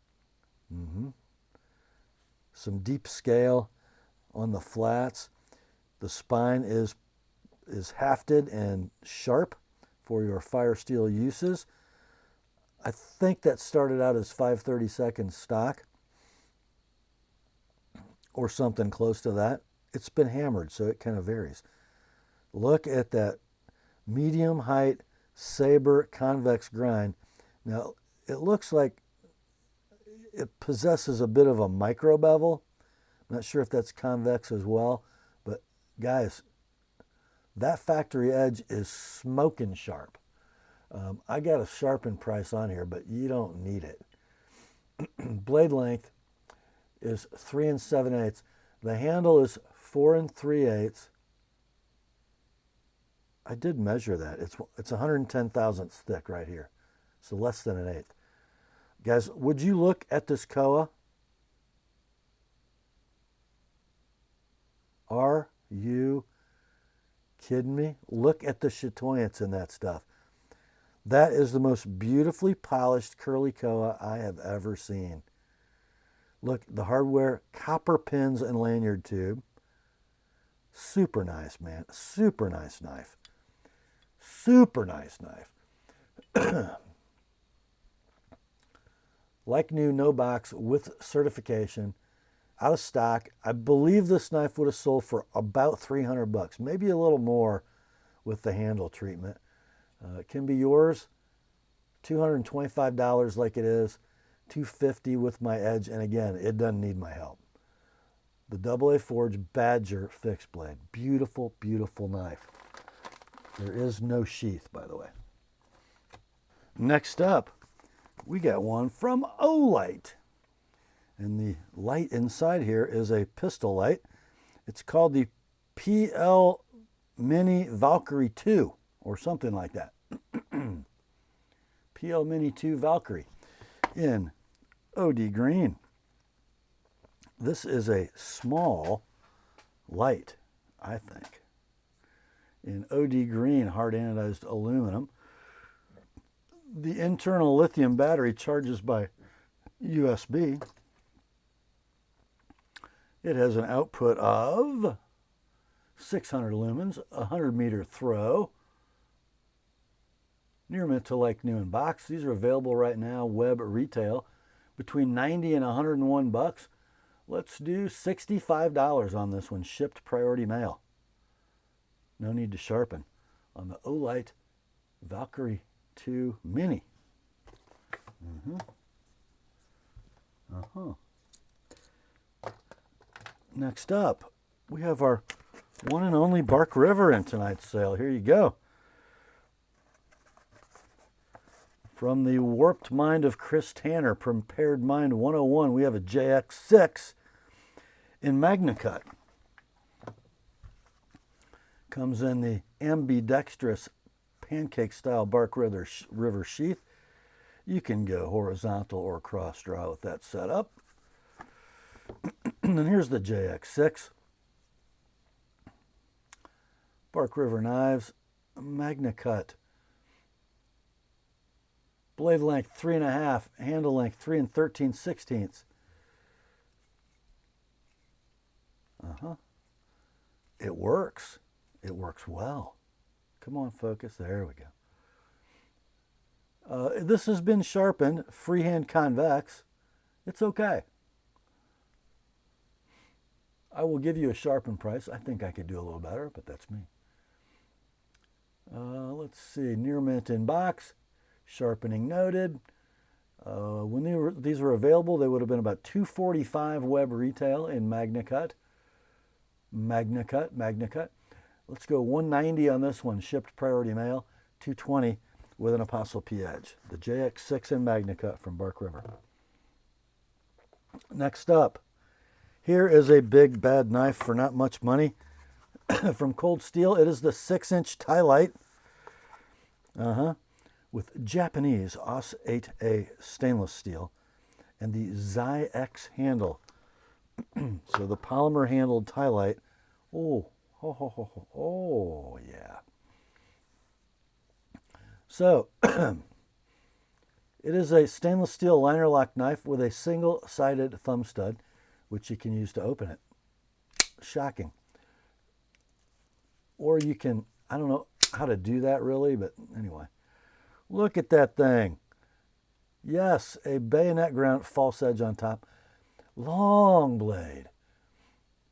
Some deep scale on the flats. The spine is hafted and sharp for your fire steel uses. I think that started out as 5/32 stock or something close to that. It's been hammered, so it kind of varies. Look at that medium height saber convex grind. Now, it looks like it possesses a bit of a micro bevel. I'm not sure if that's convex as well, but guys, that factory edge is smoking sharp. I got a sharpened price on here, but you don't need it. Blade length is 3 7/8. The handle is 4 3/8. I did measure that. It's 110 thousandths thick right here, so less than an eighth. Guys, would you look at this koa? Are you kidding me? Look at the chatoyance in that stuff. That is the most beautifully polished curly koa I have ever seen. Look, the hardware, copper pins and lanyard tube. Super nice, man. Super nice knife. Super nice knife. Like new, no box, with certification. Out of stock. I believe this knife would have sold for about $300, maybe a little more with the handle treatment. It can be yours. $225 like it is. $250 with my edge, and again, it doesn't need my help. The AA Forge Badger fixed blade. Beautiful, beautiful knife. There is no sheath, by the way. Next up, we got one from Olight. And the light inside here is a pistol light. It's called the PL Mini Valkyrie 2 or something like that. PL Mini 2 Valkyrie in OD green. This is a small light, I think, in OD green, hard anodized aluminum. The internal lithium battery charges by USB. It has an output of 600 lumens, 100 meter throw. Near mint to like new in box. These are available right now, web retail, between $90 and $101. Let's do $65 on this one, shipped priority mail. No need to sharpen on the Olight Valkyrie 2 Mini. Next up, we have our one and only Bark River in tonight's sale. Here you go. From the warped mind of Chris Tanner, Prepared Mind 101, we have a JX6 in MagnaCut. Comes in the ambidextrous pancake-style bark river sheath. You can go horizontal or cross draw with that setup. And then here's the JX6. Bark River knives, MagnaCut. Blade length 3.5, handle length 3 13/16. It works. It works well. Come on, focus. There we go. This has been sharpened, freehand convex. It's okay. I will give you a sharpened price. I think I could do a little better, but that's me. Let's see, near mint in box, sharpening noted. When these were available, they would have been about $245 web retail in MagnaCut. MagnaCut. Let's go $190 on this one, shipped priority mail, $220 with an ApostleP edge. The JX6 in MagnaCut from Bark River. Next up, here is a big bad knife for not much money from Cold Steel. It is the 6-inch Tidioute with Japanese AUS 8A stainless steel and the Xi-X handle. So the polymer handled Tidioute. Oh, yeah. So it is a stainless steel liner lock knife with a single-sided thumb stud, which you can use to open it. Shocking. Or you can, I don't know how to do that really, but anyway. Look at that thing. Yes, a bayonet ground false edge on top. Long blade.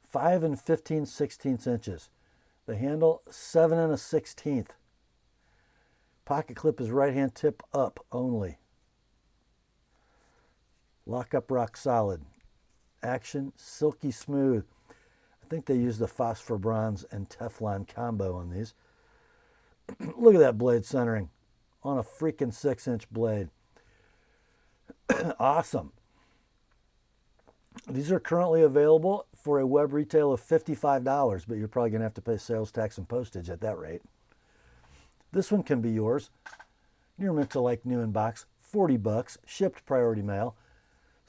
5 15/16 inches. The handle, 7 1/16. Pocket clip is right hand tip up only. Lock up rock solid. Action, silky smooth. I think they use the phosphor bronze and Teflon combo on these. Look at that blade centering on a freaking 6-inch blade. Awesome. These are currently available for a web retail of $55, but you're probably going to have to pay sales tax and postage at that rate. This one can be yours. Near mint to like new in box, $40, shipped priority mail,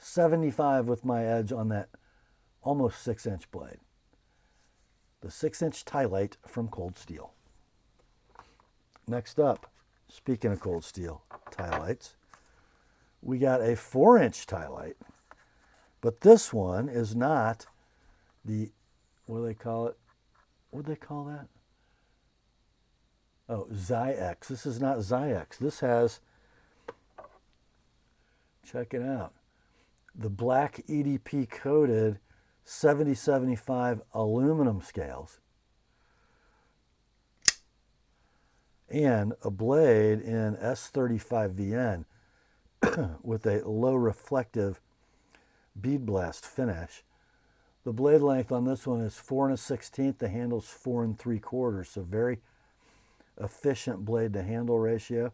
$75 with my edge on that almost 6-inch blade. The 6-inch Tidioute from Cold Steel. Next up, speaking of Cold Steel Tidioutes, we got a 4-inch Tidioute, but this one is not the, what do they call it? What do they call that? Oh, Xi-X. This is not Xi-X. This has, check it out, the black EDP coated 7075 aluminum scales and a blade in S35VN with a low reflective bead blast finish. The blade length on this one is 4 1/16. The handle's 4 3/4. So very efficient blade to handle ratio.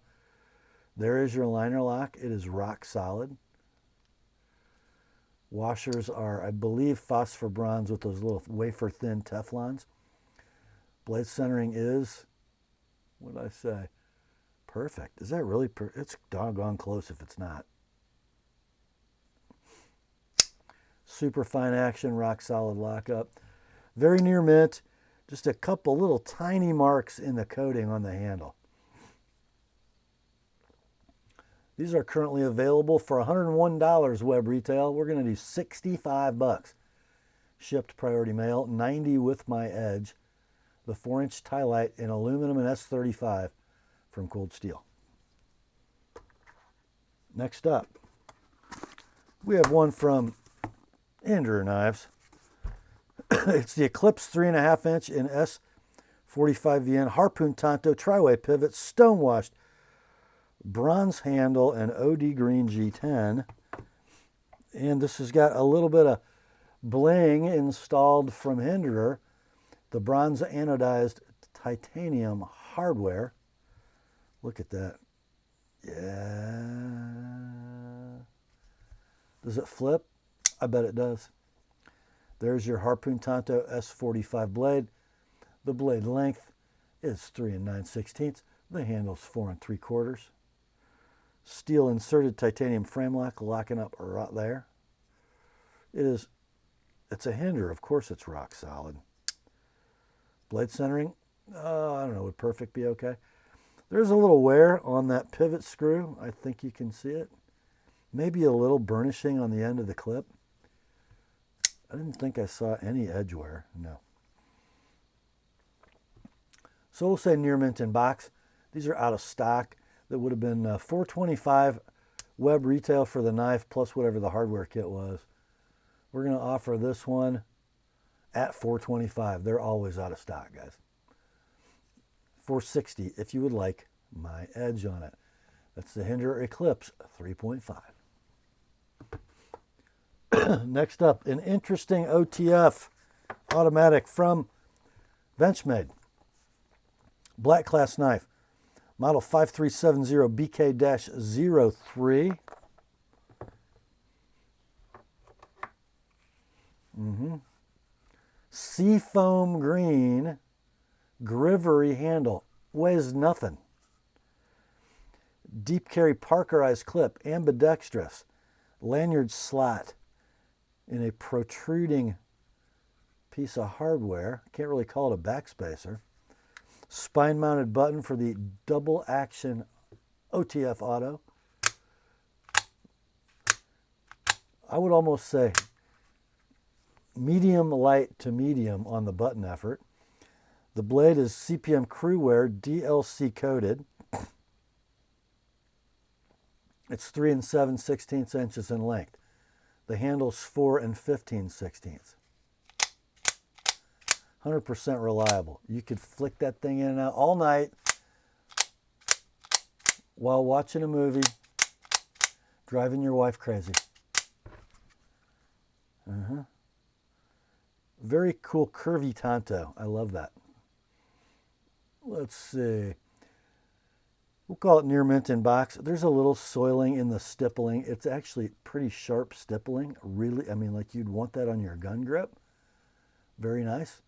There is your liner lock. It is rock solid. Washers are, I believe, phosphor bronze with those little wafer thin Teflons. Blade centering is, what did I say? Perfect. Is that really it's doggone close if it's not. Super fine action, rock solid lockup. Very near mint. Just a couple little tiny marks in the coating on the handle. These are currently available for $101 web retail. We're going to do $65. Shipped priority mail, $90 with my edge. The 4-inch Tidioute in aluminum and S35 from Cold Steel. Next up, we have one from Andrew Knives. It's the Eclipse 3.5 inch in S45VN Harpoon Tonto Tri-Way pivot, stonewashed bronze handle and OD green G10. And this has got a little bit of bling installed from Hinderer. The bronze anodized titanium hardware. Look at that. Yeah. Does it flip? I bet it does. There's your Harpoon Tonto S45 blade. The blade length is 3 9/16. The handle's 4 3/4. Steel inserted titanium frame lock locking up right there. It's a hinder. Of course it's rock solid. Blade centering, I don't know, would perfect be okay? There's a little wear on that pivot screw. I think you can see it. Maybe a little burnishing on the end of the clip. I didn't think I saw any edge wear, no. So we'll say near mint in box. These are out of stock. That would have been $425 web retail for the knife plus whatever the hardware kit was. We're going to offer this one at $425. They're always out of stock, guys. $460 if you would like my edge on it. That's the Hinder Eclipse 3.5. Next up, an interesting OTF automatic from Benchmade. Black class knife. Model 5370 BK-03. Seafoam green Grivery handle. Weighs nothing. Deep carry Parkerized clip. Ambidextrous. Lanyard slot in a protruding piece of hardware. Can't really call it a backspacer. Spine mounted button for the double action OTF auto. I would almost say medium light to medium on the button effort. The blade is CPM Crewwear DLC coated. It's 3 7/16 inches in length. The handle's 4 15/16. 100% reliable. You could flick that thing in and out all night while watching a movie, driving your wife crazy. Very cool curvy Tonto. I love that. Let's see. We'll call it near mint in box. There's a little soiling in the stippling. It's actually pretty sharp stippling. Really, I mean, like you'd want that on your gun grip. Very nice.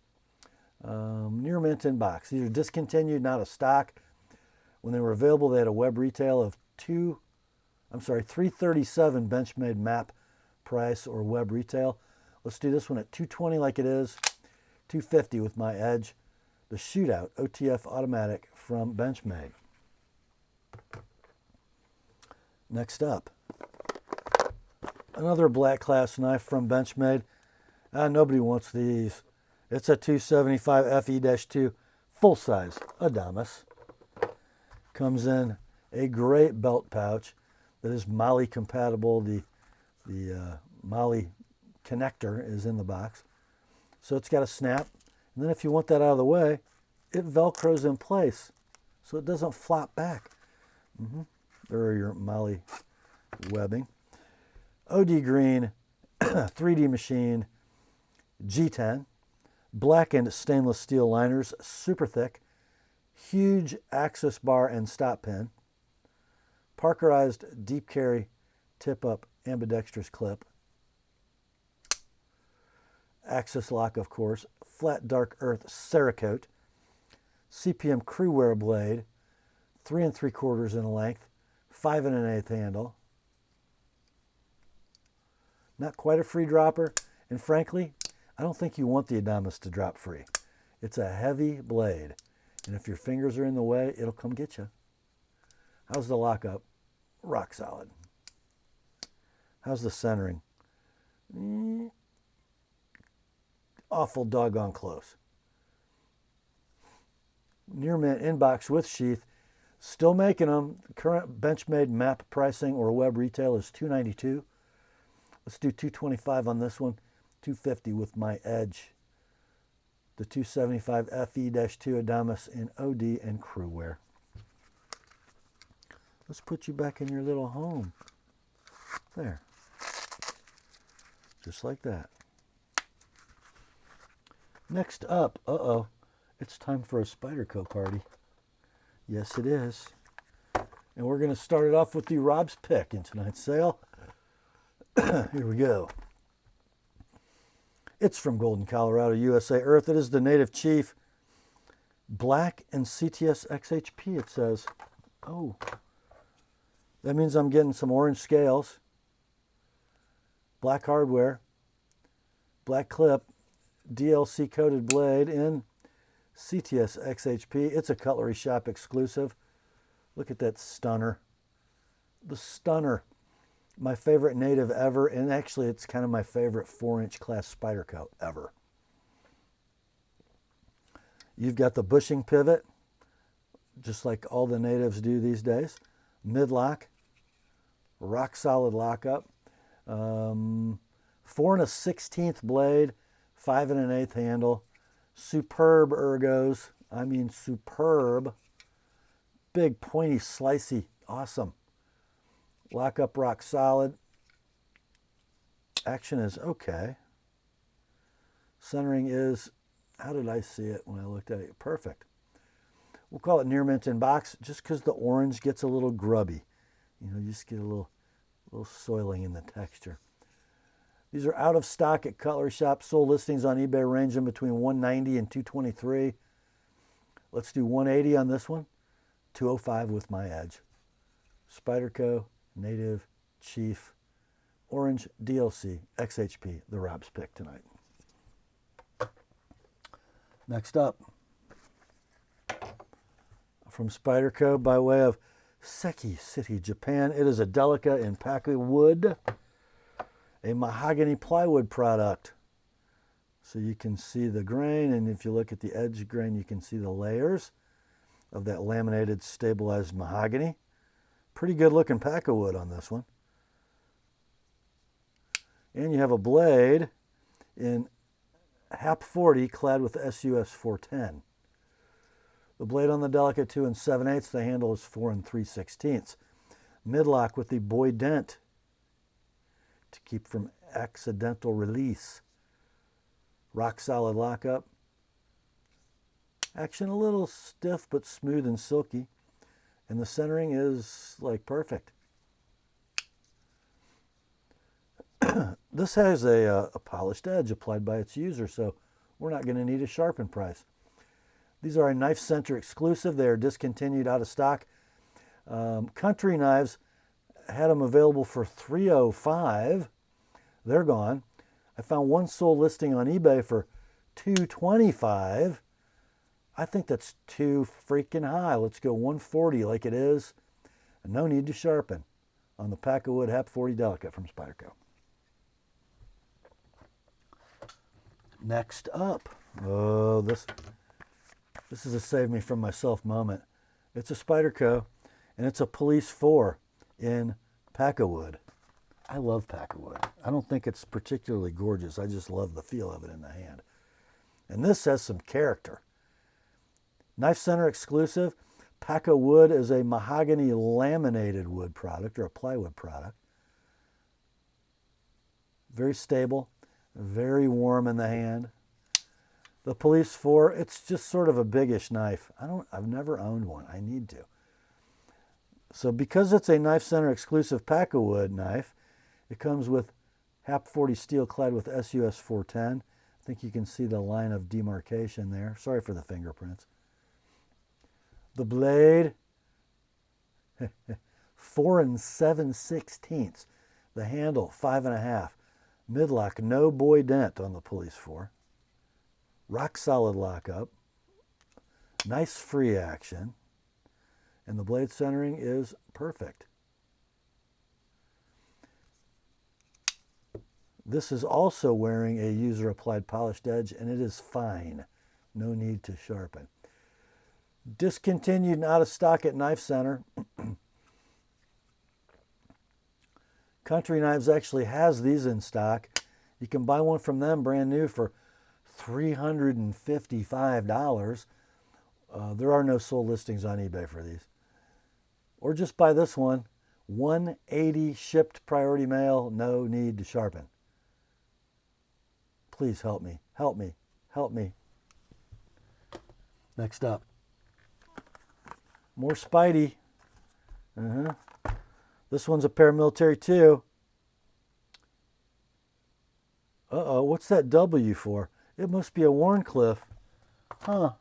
Near mint in box. These are discontinued, not a stock. When they were available, they had a web retail of $337 Benchmade map price or web retail. Let's do this one at $220 like it is, $250 with my edge. The Shootout OTF automatic from Benchmade. Next up, another black class knife from Benchmade. Nobody wants these. It's a 275 FE-2 full-size Adamas. Comes in a great belt pouch that is MOLLE compatible. The MOLLE connector is in the box. So it's got a snap. And then if you want that out of the way, it Velcros in place so it doesn't flop back. There are your MOLLE webbing. OD green, 3D machined G10. Blackened stainless steel liners, super thick. Huge axis bar and stop pin. Parkerized deep carry tip-up ambidextrous clip. Axis lock, of course. Flat dark earth Cerakote. CPM Crewwear blade. 3 3/4 in length. 5 1/8 handle. Not quite a free dropper. And frankly, I don't think you want the Adamas to drop free. It's a heavy blade. And if your fingers are in the way, it'll come get you. How's the lockup? Rock solid. How's the centering? Awful doggone close. Near mint inbox with sheath. Still making them. Current Benchmade map pricing or web retail is $292. Let's do $225 on this one. $250 with my edge. The 275 FE-2 Adamas in OD and Crewwear. Let's put you back in your little home. There. Just like that. Next up, it's time for a Spyderco party. Yes, it is. And we're going to start it off with the Rob's Pick in tonight's sale. Here we go. It's from Golden, Colorado, USA Earth. It is the Native Chief Black and CTS XHP, it says. Oh, that means I'm getting some orange scales, black hardware, black clip, DLC coated blade in CTS XHP. It's a Cutlery shop exclusive. Look at that stunner. The stunner. My favorite Native ever, and actually it's kind of my favorite 4-inch class Spyderco ever. You've got the bushing pivot, just like all the Natives do these days. Mid-lock, rock solid lockup. 4 1/16 blade, 5 1/8 handle. Superb ergos. I mean superb. Big, pointy, slicey, awesome. Lock up rock solid. Action is okay. Centering is, how did I see it when I looked at it? Perfect. We'll call it near mint in box just because the orange gets a little grubby. You know, you just get a little soiling in the texture. These are out of stock at Cutlery Shop. Sold listings on eBay ranging between $190 and $223. Let's do $180 on this one. $205 with my edge. Spyderco, Native, Chief, Orange, DLC, XHP, the Rob's Pick tonight. Next up, from Spyderco by way of Seki City, Japan. It is a Delica in Paku wood, a mahogany plywood product. So you can see the grain, and if you look at the edge grain, you can see the layers of that laminated, stabilized mahogany. Pretty good looking Paku wood on this one. And you have a blade in HAP 40 clad with SUS 410. The blade on the Delica 2 7/8. The handle is 4 3/16. Midlock with the boy dent to keep from accidental release. Rock solid lockup. Action a little stiff but smooth and silky. And the centering is like perfect. This has a polished edge applied by its user, so we're not going to need a sharpen price. These are a Knife Center exclusive. They are discontinued, out of stock. Country Knives had them available for $305. They're gone. I found one sold listing on eBay for $225. I think that's too freaking high. Let's go $140 like it is. And no need to sharpen on the Paku wood HAP 40 Delica from Spyderco. Next up, oh, this is a save me from myself moment. It's a Spyderco, and it's a Police 4 in Paku wood. I love Paku wood. I don't think it's particularly gorgeous. I just love the feel of it in the hand. And this has some character. Knife Center exclusive. Paku wood is a mahogany laminated wood product, or a plywood product. Very stable, very warm in the hand. The Police 4, it's just sort of a biggish knife. I've never owned one. I need to. So because it's a Knife Center exclusive Paku wood knife, it comes with HAP 40 steel clad with SUS 410. I think you can see the line of demarcation there. Sorry for the fingerprints. The blade, 4 7/16. The handle, 5 1/2. Midlock, no boy dent on the Police 4. Rock solid lockup. Nice free action. And the blade centering is perfect. This is also wearing a user applied polished edge, and it is fine. No need to sharpen. Discontinued and out of stock at Knife Center. Country Knives actually has these in stock. You can buy one from them brand new for $355. There are no sold listings on eBay for these. Or just buy this one. $180 shipped priority mail. No need to sharpen. Please help me. Help me. Help me. Next up. More Spidey. This one's a paramilitary too. Uh-oh, what's that W for? It must be a Wharncliffe. Huh.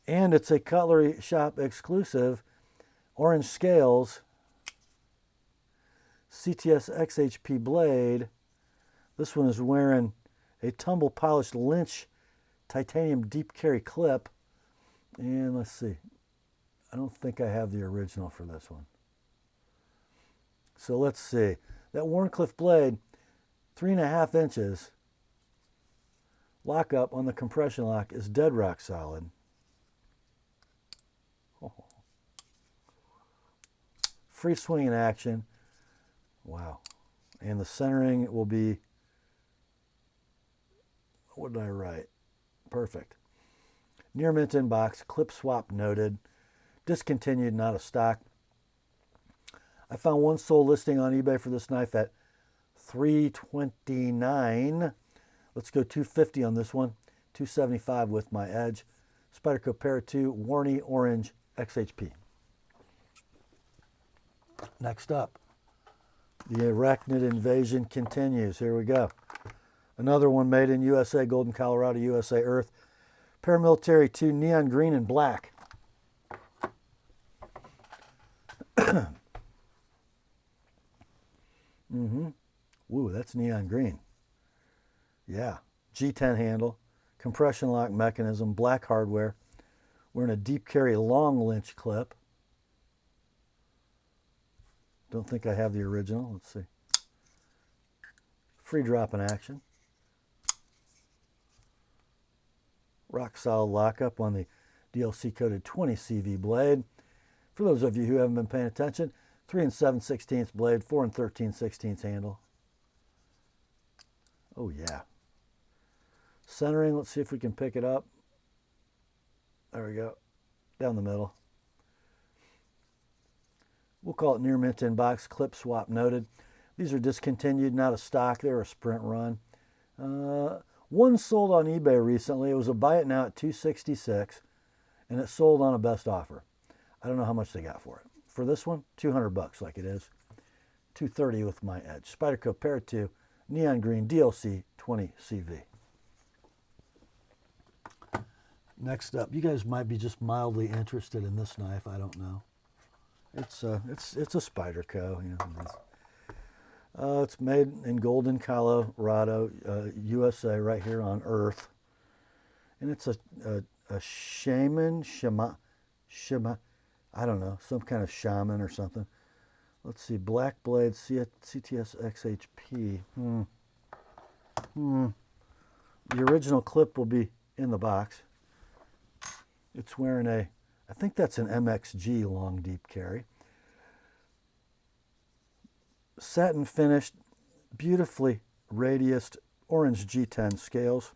And it's a Cutlery shop exclusive. Orange scales. CTS XHP blade. This one is wearing a tumble polished Lynch titanium deep carry clip. And let's see. I don't think I have the original for this one. So let's see. That Wharncliffe blade, 3.5 inches. Lockup on the compression lock is dead rock solid. Oh. Free swing in action. Wow. And the centering will be, what did I write? Perfect. Near mint in box, clip swap noted. Discontinued, not a stock. I found one sold listing on eBay for this knife at $329. Let's go $250 on this one. $275 with my edge. Spyderco Para 2 Warney Orange XHP. Next up, the arachnid invasion continues. Here we go. Another one made in USA, Golden, Colorado, USA Earth. Paramilitary 2 neon green and black. Ooh, that's neon green. Yeah. G10 handle, compression lock mechanism, black hardware. We're in a deep carry long Lynch clip. Don't think I have the original. Let's see. Free drop in action. Rock solid lockup on the DLC coded 20 CV blade. For those of you who haven't been paying attention, 3 7/16 blade, 4 13/16 handle. Oh yeah. Centering, let's see if we can pick it up. There we go. Down the middle. We'll call it near mint in box, clip swap noted. These are discontinued, not a stock. They're a sprint run. One sold on eBay recently. It was a buy it now at $266, and it sold on a best offer. I don't know how much they got for it. For this one, $200 like it is. $230 with my edge. Spyderco Para 2 neon green DLC 20 CV. Next up, you guys might be just mildly interested in this knife. I don't know. It's a Spyderco. You know, it's made in Golden, Colorado, USA, right here on Earth, and it's a shaman, I don't know, some kind of shaman or something. Let's see, black blade, CTS XHP. The original clip will be in the box. It's wearing I think that's an MXG long deep carry. Satin finished, beautifully radiused orange G10 scales.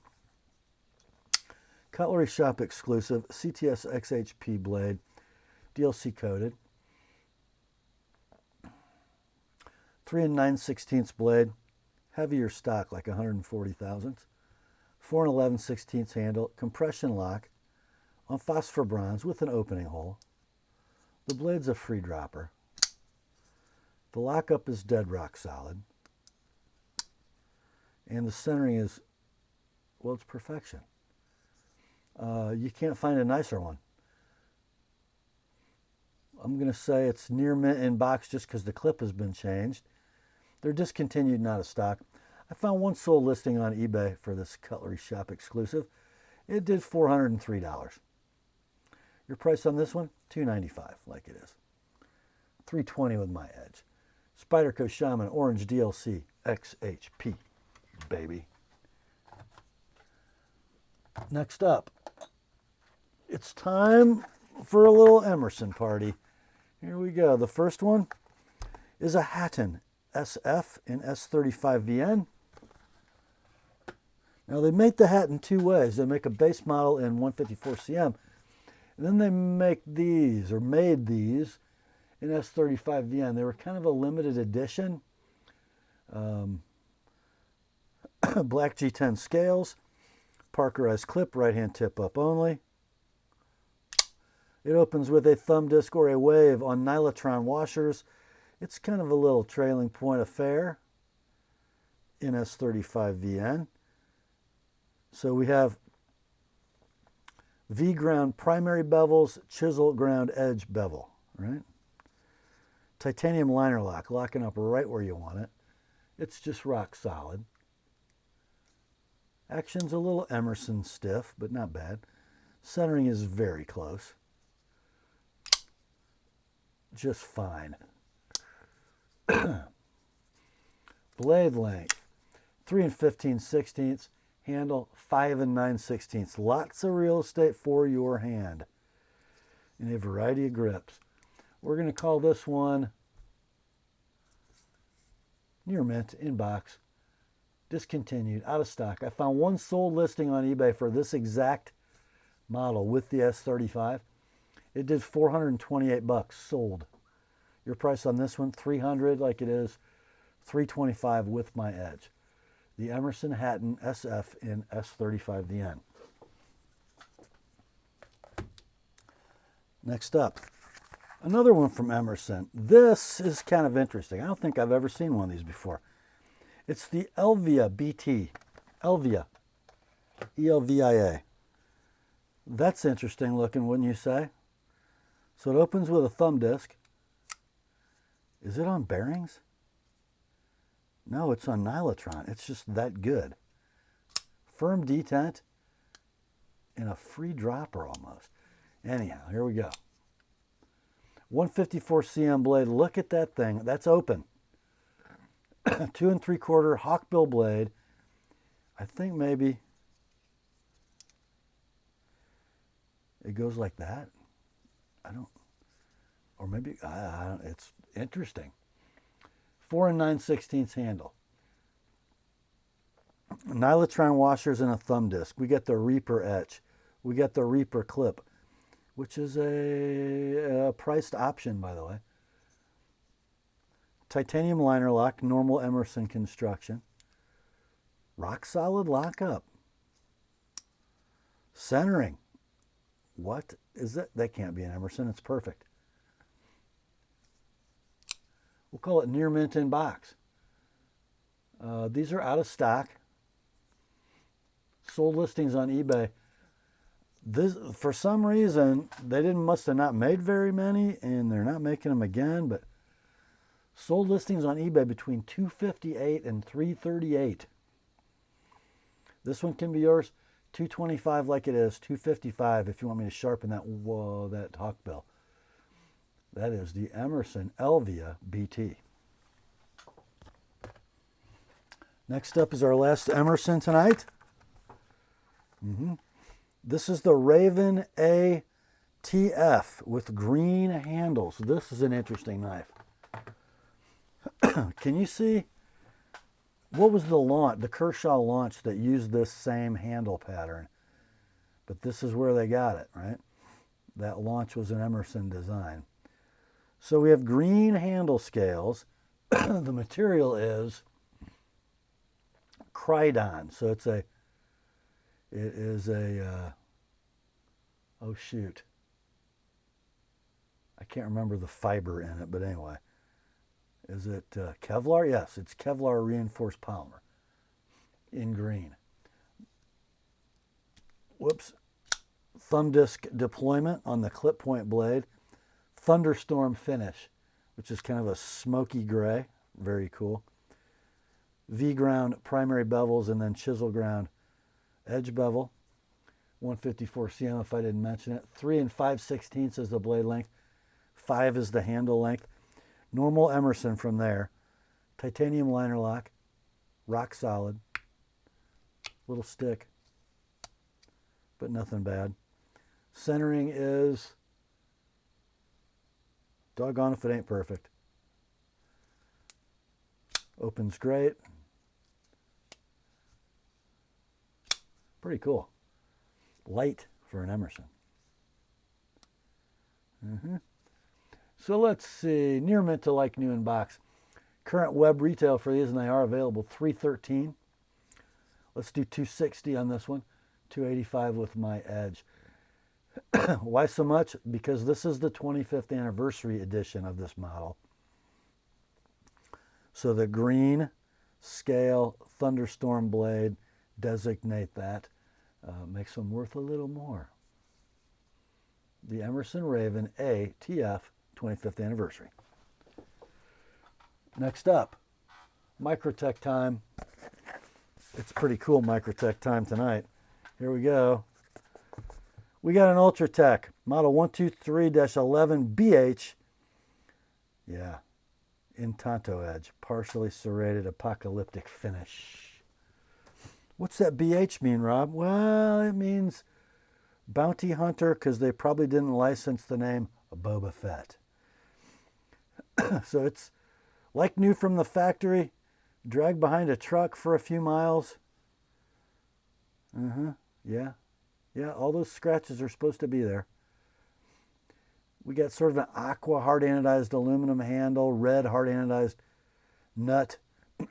Cutlery shop exclusive, CTS XHP blade, DLC coded. 3 9/16 blade, heavier stock like 140 thousandths. 4 11/16 handle, compression lock on phosphor bronze with an opening hole. The blade's a free dropper. The lockup is dead rock solid. And the centering is, well, it's perfection. You can't find a nicer one. I'm going to say it's near mint in box just because the clip has been changed. They're discontinued, not a stock. I found one sold listing on eBay for this Cutlery shop exclusive. It did $403. Your price on this one, $295, like it is. $320 with my edge. Spyderco Shaman Orange DLC XHP, baby. Next up, it's time for a little Emerson party. Here we go. The first one is a Hatton SF in S35VN. Now they make the hat in two ways. They make a base model in 154 CM, and then they make these, or made these, in S35VN. They were kind of a limited edition. Black G10 scales, Parkerized clip, right hand tip up only. It opens with a thumb disc or a wave on nylotron washers. It's kind of a little trailing point affair in S35VN. So we have V-ground primary bevels, chisel ground edge bevel, right? Titanium liner lock, locking up right where you want it. It's just rock solid. Action's a little Emerson stiff, but not bad. Centering is very close. Just fine. Blade length, 3 15/16. Handle, 5 9/16. Lots of real estate for your hand in a variety of grips. We're going to call this one near mint, in box, discontinued, out of stock. I found one sold listing on eBay for this exact model with the S35. It did $428 sold. Your price on this one, $300 like it is, $325 with my edge. The Emerson Hatton SF in S35VN. Next up, another one from Emerson. This is kind of interesting. I don't think I've ever seen one of these before. It's the Elvia BT. Elvia. E-L-V-I-A. That's interesting looking, wouldn't you say? So it opens with a thumb disc. Is it on bearings? No, it's on nylotron. It's just that good. Firm detent and a free dropper almost. Anyhow, here we go. 154 cm blade. Look at that thing. That's open. 2 3/4 hawkbill blade. I think maybe it goes like that. I don't, or maybe, I don't, it's interesting. 4 9/16 handle. Nylotron washers and a thumb disc. We get the Reaper etch. We get the Reaper clip, which is a priced option, by the way. Titanium liner lock, normal Emerson construction. Rock solid lockup. Centering. What is that? That can't be an Emerson. It's perfect. We'll call it near mint in box. These are out of stock. Sold listings on eBay. This, for some reason, they must have not made very many, and they're not making them again. But sold listings on eBay between $258 and $338. This one can be yours. $225 like it is. $255 if you want me to sharpen that hawkbill. That is the Emerson Elvia BT. Next up is our last Emerson tonight. This is the Raven ATF with green handles. This is an interesting knife. Can you see? What was the launch, the Kershaw launch that used this same handle pattern? But this is where they got it, right? That launch was an Emerson design. So we have green handle scales. The material is Cridon. So it is a, oh shoot. I can't remember the fiber in it, but anyway. Is it Kevlar? Yes, it's Kevlar reinforced polymer in green. Whoops. Thumb disc deployment on the clip point blade. Thunderstorm finish, which is kind of a smoky gray. Very cool. V-ground primary bevels and then chisel ground edge bevel. 154 cm if I didn't mention it. 3 5/16 is the blade length. 5 is the handle length. Normal Emerson from there. Titanium liner lock. Rock solid. Little stick. But nothing bad. Centering is, doggone if it ain't perfect. Opens great. Pretty cool. Light for an Emerson. So let's see. Near mint to like new in box. Current web retail for these, and they are available, $313. Let's do $260 on this one. $285 with my edge. Why so much? Because this is the 25th anniversary edition of this model. So the green scale thunderstorm blade designate that. Makes them worth a little more. The Emerson Raven ATF 25th anniversary. Next up, Microtech time. It's pretty cool Microtech time tonight. Here we go. We got an Ultratech, model 123-11BH. Yeah, in Tonto edge, partially serrated apocalyptic finish. What's that BH mean, Rob? Well, it means bounty hunter, because they probably didn't license the name Boba Fett. So it's like new from the factory, dragged behind a truck for a few miles. Yeah, all those scratches are supposed to be there. We got sort of an aqua hard anodized aluminum handle, red hard anodized nut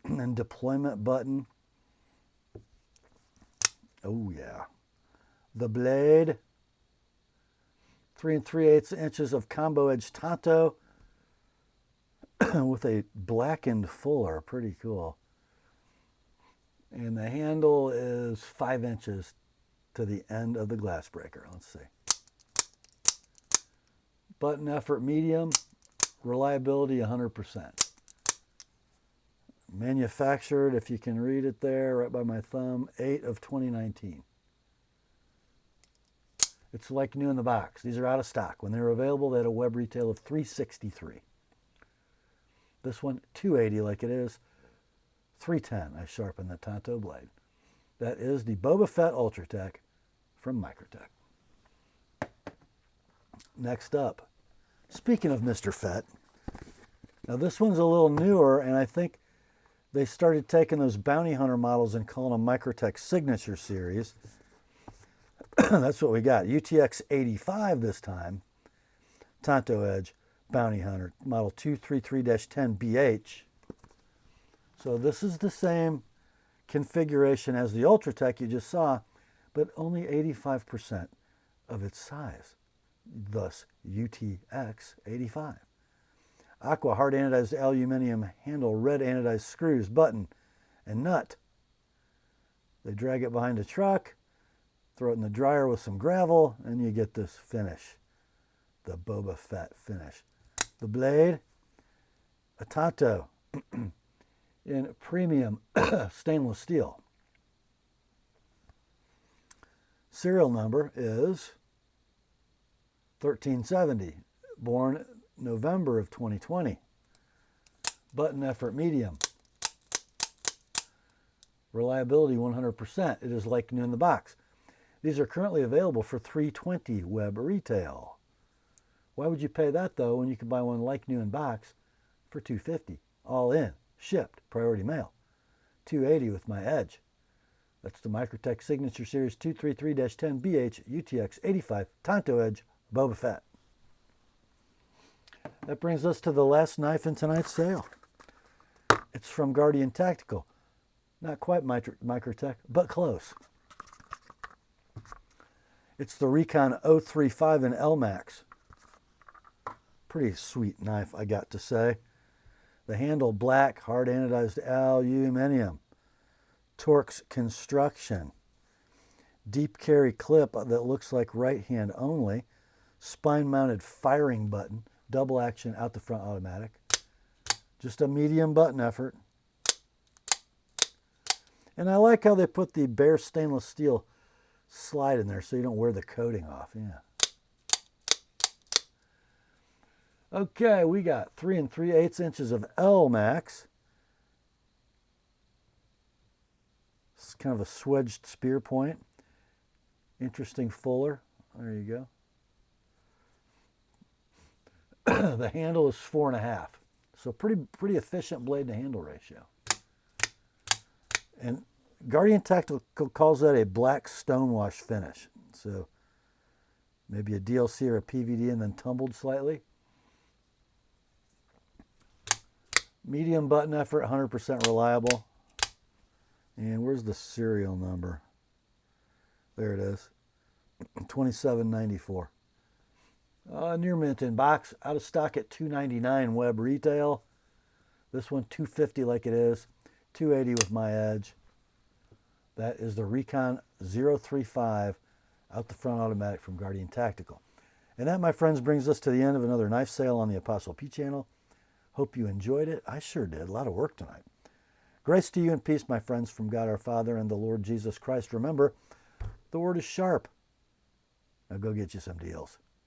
and deployment button. Oh yeah. The blade, 3 3/8 inches of combo edge Tonto with a blackened fuller, pretty cool. And the handle is 5 inches to the end of the glass breaker. Let's see. Button effort medium, reliability 100%. Manufactured, if you can read it there, right by my thumb, 8 of 2019. It's like new in the box. These are out of stock. When they were available, they had a web retail of $363. This one, $280 like it is. $310. I sharpened the Tonto blade. That is the Boba Fett Ultratech from Microtech. Next up, speaking of Mr. Fett, now this one's a little newer, and I think they started taking those bounty hunter models and calling them Microtech Signature Series. That's what we got. UTX 85 this time. Tonto Edge Bounty Hunter, model 233-10BH. So this is the same configuration as the Ultratech you just saw, but only 85% of its size. Thus, UTX 85. Aqua hard anodized aluminum handle, red anodized screws, button, and nut. They drag it behind a truck, throw it in the dryer with some gravel, and you get this finish, the Boba Fett finish. The blade, a Tonto in premium stainless steel. Serial number is 1370, born November of 2020. Button effort medium. Reliability 100%. It is like new in the box. These are currently available for $320 web retail. Why would you pay that though when you can buy one like new in box for $250? All in, shipped, priority mail. $280 with my edge. That's the Microtech Signature Series 233-10BH UTX 85 Tonto Edge Boba Fett. That brings us to the last knife in tonight's sale. It's from Guardian Tactical. Not quite Microtech, but close. It's the Recon 035 in LMAX. Pretty sweet knife, I got to say. The handle black, hard anodized aluminum. Torx construction. Deep carry clip that looks like right hand only. Spine mounted firing button. Double action out the front automatic. Just a medium button effort. And I like how they put the bare stainless steel slide in there so you don't wear the coating off. Yeah. Okay, we got 3 3/8 inches of LMAX. It's kind of a swedged spear point. Interesting fuller. There you go. The handle is 4.5. So pretty efficient blade to handle ratio. And Guardian Tactical calls that a black stonewash finish. So maybe a DLC or a PVD and then tumbled slightly. Medium button effort, 100% reliable. And where's the serial number? There it is. $27.94. Near mint in box, out of stock at $2.99 web retail. This one $2.50 like it is, $2.80 with my edge. That is the Recon 035 out the front automatic from Guardian Tactical. And that, my friends, brings us to the end of another knife sale on the Apostle P channel. Hope you enjoyed it. I sure did. A lot of work tonight. Grace to you and peace, my friends, from God our Father and the Lord Jesus Christ. Remember, the word is sharp. Now go get you some deals.